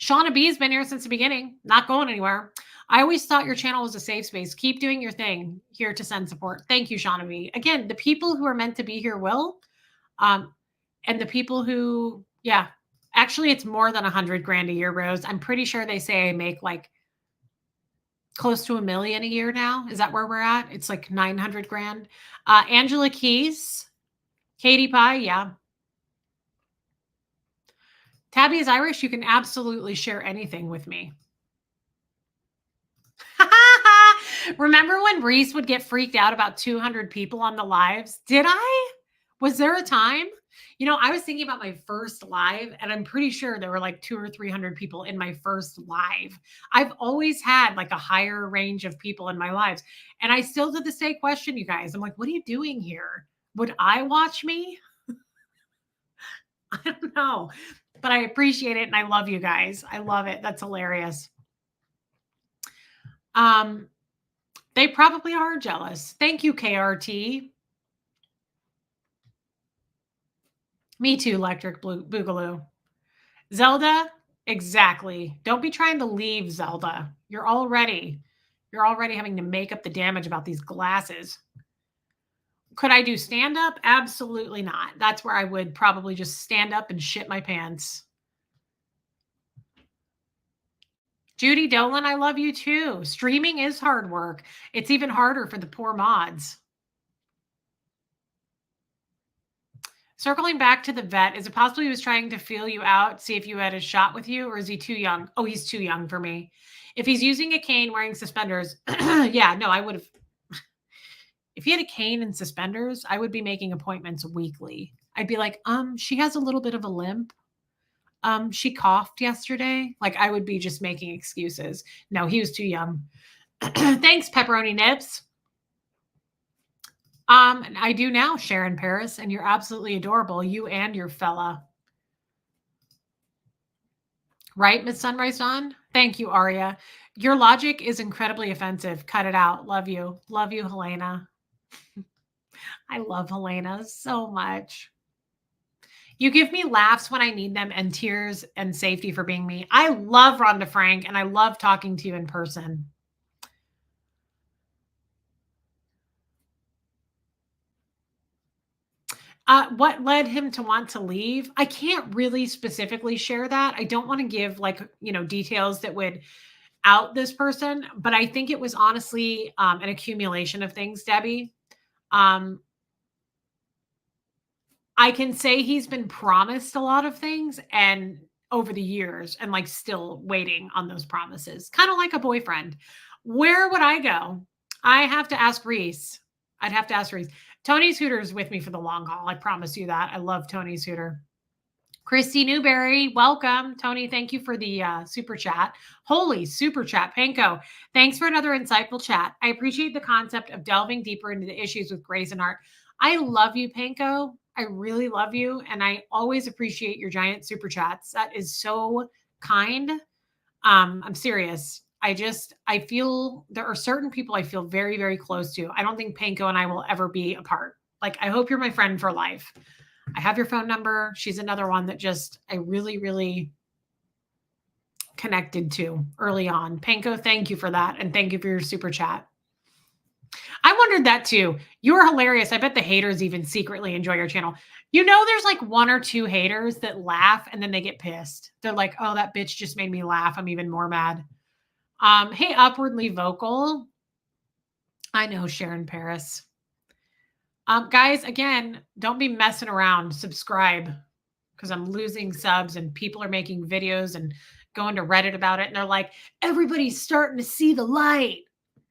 Shauna B's been here since the beginning, not going anywhere. I always thought your channel was a safe space. Keep doing your thing. Here to send support. Thank you, Shauna B. Again, the people who are meant to be here will. And the people who, yeah, actually, it's more than 100 grand a year, Rose. I'm pretty sure they say I make like close to $1 million a year now. Is that where we're at? It's like 900 grand. Angela Keys, Katie Pie, yeah. Tabby is Irish. You can absolutely share anything with me. Remember when Reese would get freaked out about 200 people on the lives? Did I? Was there a time? You know, I was thinking about my first live, and I'm pretty sure there were like 200 or 300 people in my first live. I've always had like a higher range of people in my lives. And I still to this day question you guys. I'm like, what are you doing here? Would I watch me? I don't know. But I appreciate it and I love you guys. I love it. That's hilarious. They probably are jealous. Thank you, KRT. Me too, Electric Boogaloo. Zelda, exactly. Don't be trying to leave, Zelda. You're already having to make up the damage about these glasses. Could I do stand up? Absolutely not. That's where I would probably just stand up and shit my pants. Judy Dolan, I love you too. Streaming is hard work. It's even harder for the poor mods. Circling back to the vet, is it possible he was trying to feel you out, see if you had a shot with you, or is he too young? Oh, he's too young for me. If he's using a cane wearing suspenders, yeah, no, I would have. If he had a cane and suspenders, I would be making appointments weekly. I'd be like, she has a little bit of a limp. She coughed yesterday. Like I would be just making excuses. No, he was too young. Thanks, Pepperoni Nips. I do now, Sharon Paris, and you're absolutely adorable. You and your fella. Right, Miss Sunrise Dawn? Thank you, Aria. Your logic is incredibly offensive. Cut it out. Love you. Love you, Helena. I love Helena so much. You give me laughs when I need them and tears and safety for being me. I love Rhonda Frank and I love talking to you in person. What led him to want to leave? I can't really specifically share that. I don't want to give details that would out this person, but I think it was honestly an accumulation of things, Debbie. I can say he's been promised a lot of things and over the years and like still waiting on those promises, kind of like a boyfriend. Where would I go? I have to ask Reese. I'd have to ask Reese. Tony's Hooter is with me for the long haul. I promise you that. I love Tony's Hooter. Christy Newberry, welcome. Tony, thank you for the super chat. Holy super chat. Panko, thanks for another insightful chat. I appreciate the concept of delving deeper into the issues with grace and art. I love you, Panko. I really love you. And I always appreciate your giant super chats. That is so kind. I'm serious. I feel there are certain people I feel very, very close to. I don't think Panko and I will ever be apart. Like, I hope you're my friend for life. I have your phone number. She's another one that just I really, really connected to early on. Panko, thank you for that. And thank you for your super chat. I wondered that too. You're hilarious. I bet the haters even secretly enjoy your channel. You know, there's like one or two haters that laugh and then they get pissed. They're like, oh, that bitch just made me laugh. I'm even more mad. Hey, upwardly vocal. I know, Sharon Paris. Guys, again, don't be messing around. Subscribe because I'm losing subs and people are making videos and going to Reddit about it. And they're like, everybody's starting to see the light.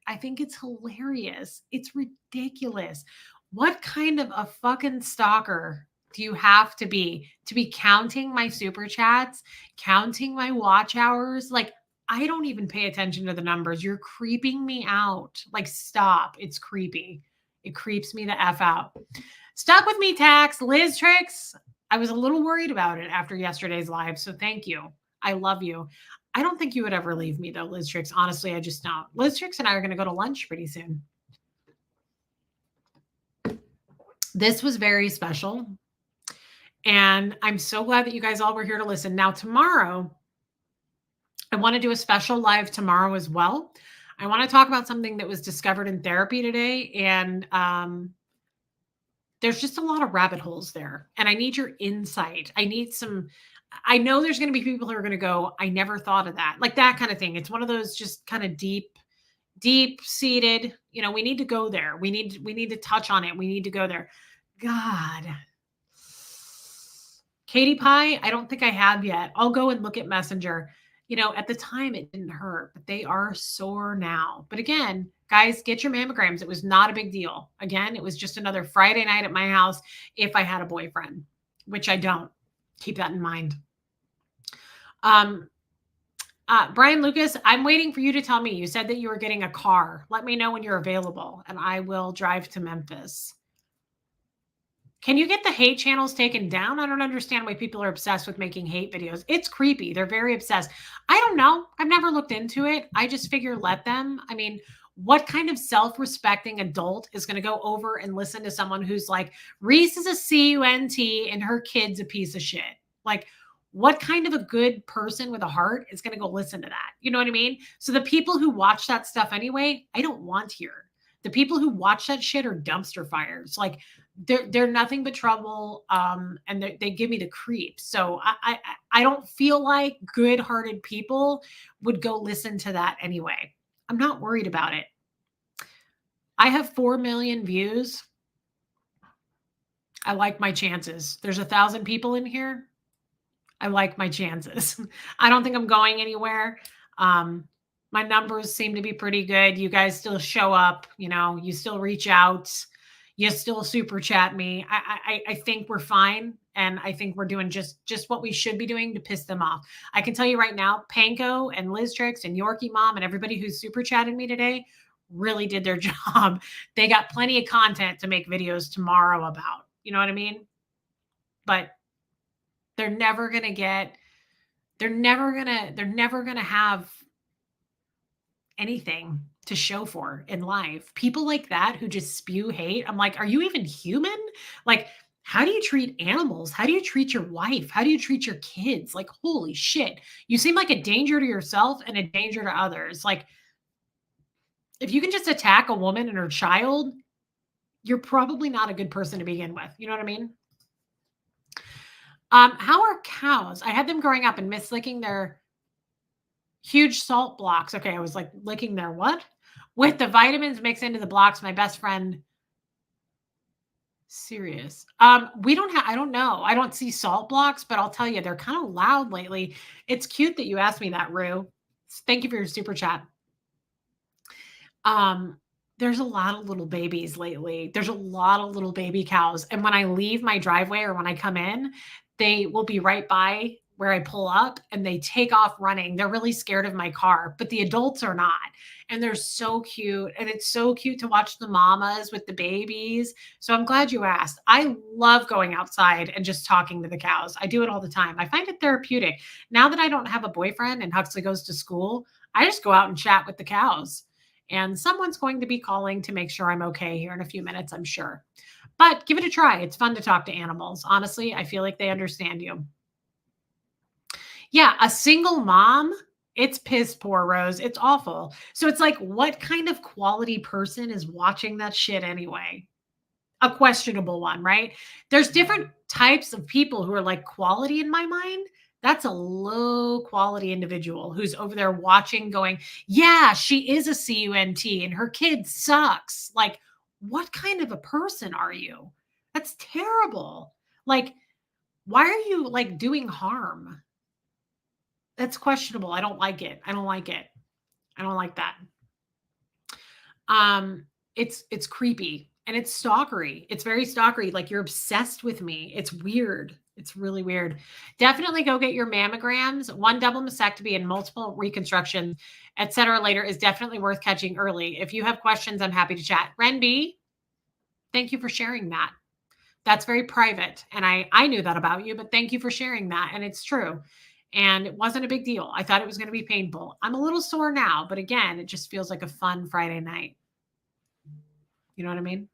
I think it's hilarious. It's ridiculous. What kind of a fucking stalker do you have to be counting my super chats, counting my watch hours? Like, I don't even pay attention to the numbers. You're creeping me out. Like, stop. It's creepy. It creeps me the F out. Stuck with me, Tax. Liz Tricks. I was a little worried about it after yesterday's live. So thank you. I love you. I don't think you would ever leave me though, Liz Tricks. Honestly, I just don't. Liz Tricks and I are going to go to lunch pretty soon. This was very special. And I'm so glad that you guys all were here to listen. Now, tomorrow, I want to do a special live tomorrow as well. I want to talk about something that was discovered in therapy today. And there's just a lot of rabbit holes there. And I need your insight. I know there's going to be people who are going to go, I never thought of that. Like that kind of thing. It's one of those just kind of deep seated, we need to go there. We need to touch on it. We need to go there. God. Katie Pie, I don't think I have yet. I'll go and look at Messenger. At the time it didn't hurt, but they are sore now. But again, guys, get your mammograms. It was not a big deal. Again, it was just another Friday night at my house if I had a boyfriend, which I don't. Keep that in mind. Brian Lucas, I'm waiting for you to tell me. You said that you were getting a car. Let me know when you're available, and I will drive to Memphis. Can you get the hate channels taken down? I don't understand why people are obsessed with making hate videos. It's creepy. They're very obsessed. I don't know. I've never looked into it. I just figure let them. I mean, what kind of self-respecting adult is going to go over and listen to someone who's like, Reese is a cunt and her kid's a piece of shit? Like, what kind of a good person with a heart is going to go listen to that? You know what I mean? So the people who watch that stuff anyway, I don't want here. The people who watch that shit are dumpster fires. Like, they're nothing but trouble, and they give me the creeps. So I don't feel like good-hearted people would go listen to that anyway. I'm not worried about it. I have 4 million views. I like my chances. There's 1,000 people in here. I like my chances. I don't think I'm going anywhere. My numbers seem to be pretty good. You guys still show up, you still reach out. You still super chat me. I think we're fine. And I think we're doing just what we should be doing to piss them off. I can tell you right now, Panko and Liz Tricks and Yorkie Mom and everybody who's super chatted me today really did their job. They got plenty of content to make videos tomorrow about. You know what I mean? But they're never going to have anything to show for in life. People like that who just spew hate. I'm like, are you even human? Like, how do you treat animals? How do you treat your wife? How do you treat your kids? Like, holy shit. You seem like a danger to yourself and a danger to others. Like, if you can just attack a woman and her child, you're probably not a good person to begin with. You know what I mean? How are cows? I had them growing up and miss licking their huge salt blocks. Okay, I was like licking their what? With the vitamins mixed into the blocks, my best friend. Serious. I don't know. I don't see salt blocks, but I'll tell you, they're kind of loud lately. It's cute that you asked me that, Rue. Thank you for your super chat. There's a lot of little babies lately. There's a lot of little baby cows. And when I leave my driveway or when I come in, they will be right by where I pull up and they take off running. They're really scared of my car, but the adults are not. And they're so cute. And it's so cute to watch the mamas with the babies. So I'm glad you asked. I love going outside and just talking to the cows. I do it all the time. I find it therapeutic. Now that I don't have a boyfriend and Huxley goes to school, I just go out and chat with the cows. And someone's going to be calling to make sure I'm okay here in a few minutes, I'm sure. But give it a try. It's fun to talk to animals. Honestly, I feel like they understand you. Yeah, a single mom, it's piss poor, Rose. It's awful. So it's like, what kind of quality person is watching that shit anyway? A questionable one, right? There's different types of people who are like quality in my mind. That's a low quality individual who's over there watching, going, yeah, she is a CUNT and her kid sucks. Like, what kind of a person are you? That's terrible. Like, why are you like doing harm? That's questionable. I don't like it. I don't like it. I don't like that. Um, it's creepy and it's stalkery. It's very stalkery. Like you're obsessed with me. It's weird. It's really weird. Definitely go get your mammograms. One double mastectomy and multiple reconstructions, etc. later is definitely worth catching early. If you have questions, I'm happy to chat. Renby, thank you for sharing that. That's very private. And I knew that about you, but thank you for sharing that. And it's true. And it wasn't a big deal. I thought it was going to be painful. I'm a little sore now, but again, it just feels like a fun Friday night. You know what I mean?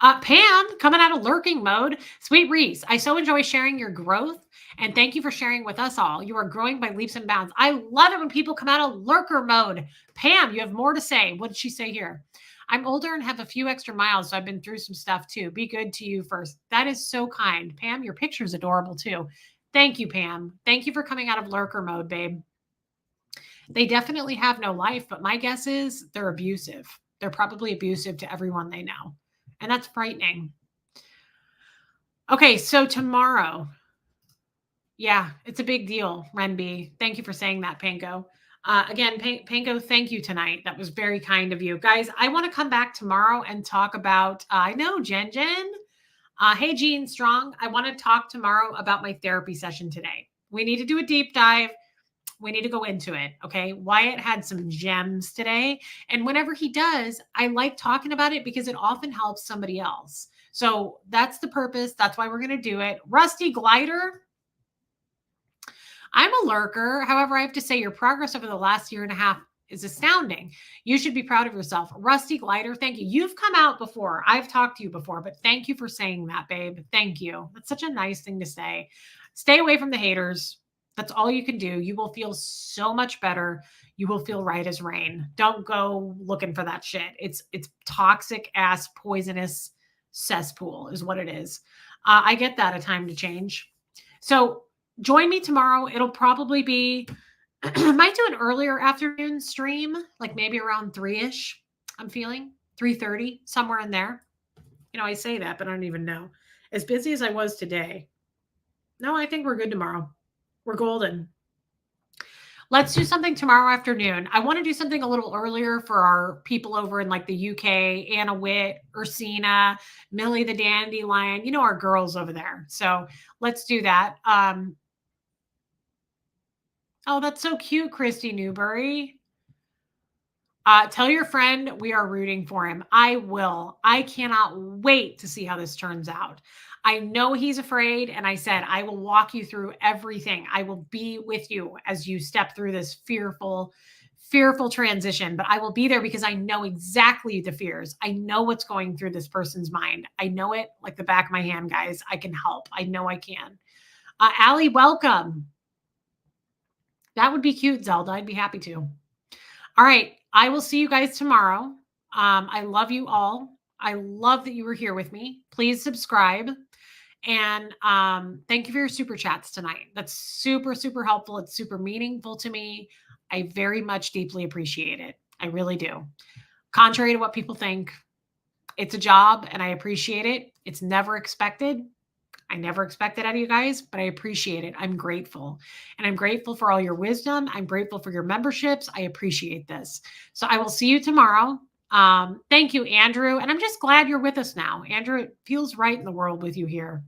Pam, coming out of lurking mode. Sweet Reese, I so enjoy sharing your growth and thank you for sharing with us all. You are growing by leaps and bounds. I love it when people come out of lurker mode. Pam, you have more to say. What did she say here? I'm older and have a few extra miles, so I've been through some stuff too. Be good to you first. That is so kind. Pam, your picture's adorable too. Thank you, Pam. Thank you for coming out of lurker mode, babe. They definitely have no life, but my guess is they're abusive. They're probably abusive to everyone they know. And that's frightening. Okay, so tomorrow. Yeah, it's a big deal, Renby. Thank you for saying that, Panko. Again, Panko, thank you tonight. That was very kind of you. Guys, I want to come back tomorrow and talk about, I know, Jen. Hey, Jean Strong. I want to talk tomorrow about my therapy session today. We need to do a deep dive. We need to go into it. Okay. Wyatt had some gems today. And whenever he does, I like talking about it because it often helps somebody else. So that's the purpose. That's why we're going to do it. Rusty Glider. I'm a lurker. However, I have to say your progress over the last year and a half is astounding. You should be proud of yourself. Rusty Glider, thank you. You've come out before. I've talked to you before, but thank you for saying that, babe. Thank you. That's such a nice thing to say. Stay away from the haters. That's all you can do. You will feel so much better. You will feel right as rain. Don't go looking for that shit. It's toxic ass poisonous cesspool is what it is. I get that a time to change. So join me tomorrow. It'll probably be, I might do an earlier afternoon stream, like maybe around 3-ish. I'm feeling 3:30, somewhere in there. You know, I say that, but I don't even know. As busy as I was today. No, I think we're good tomorrow. We're golden. Let's do something tomorrow afternoon. I want to do something a little earlier for our people over in like the UK, Anna Witt, Ursina, Millie the Dandelion, you know, our girls over there. So let's do that. Oh, that's so cute, Christy Newberry. Tell your friend we are rooting for him. I will. I cannot wait to see how this turns out. I know he's afraid, and I said, I will walk you through everything. I will be with you as you step through this fearful transition, but I will be there because I know exactly the fears. I know what's going through this person's mind. I know it like the back of my hand, guys. I can help. I know I can. Allie, welcome. That would be cute, Zelda. I'd be happy to. All right. I will see you guys tomorrow. I love you all. I love that you were here with me. Please subscribe. And thank you for your super chats tonight. That's super, super helpful. It's super meaningful to me. I very much deeply appreciate it. I really do. Contrary to what people think, it's a job and I appreciate it. It's never expected. I never expect it out of you guys, but I appreciate it. I'm grateful. And I'm grateful for all your wisdom. I'm grateful for your memberships. I appreciate this. So I will see you tomorrow. Thank you, Andrew. And I'm just glad you're with us now. Andrew, it feels right in the world with you here.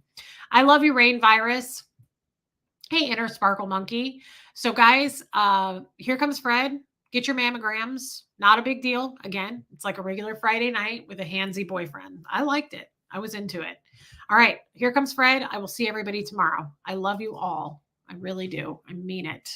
I love you, Rain Virus. Hey, Inner Sparkle Monkey. So, guys, here comes Fred. Get your mammograms. Not a big deal. Again, it's like a regular Friday night with a handsy boyfriend. I liked it. I was into it. All right, here comes Fred. I will see everybody tomorrow. I love you all. I really do. I mean it.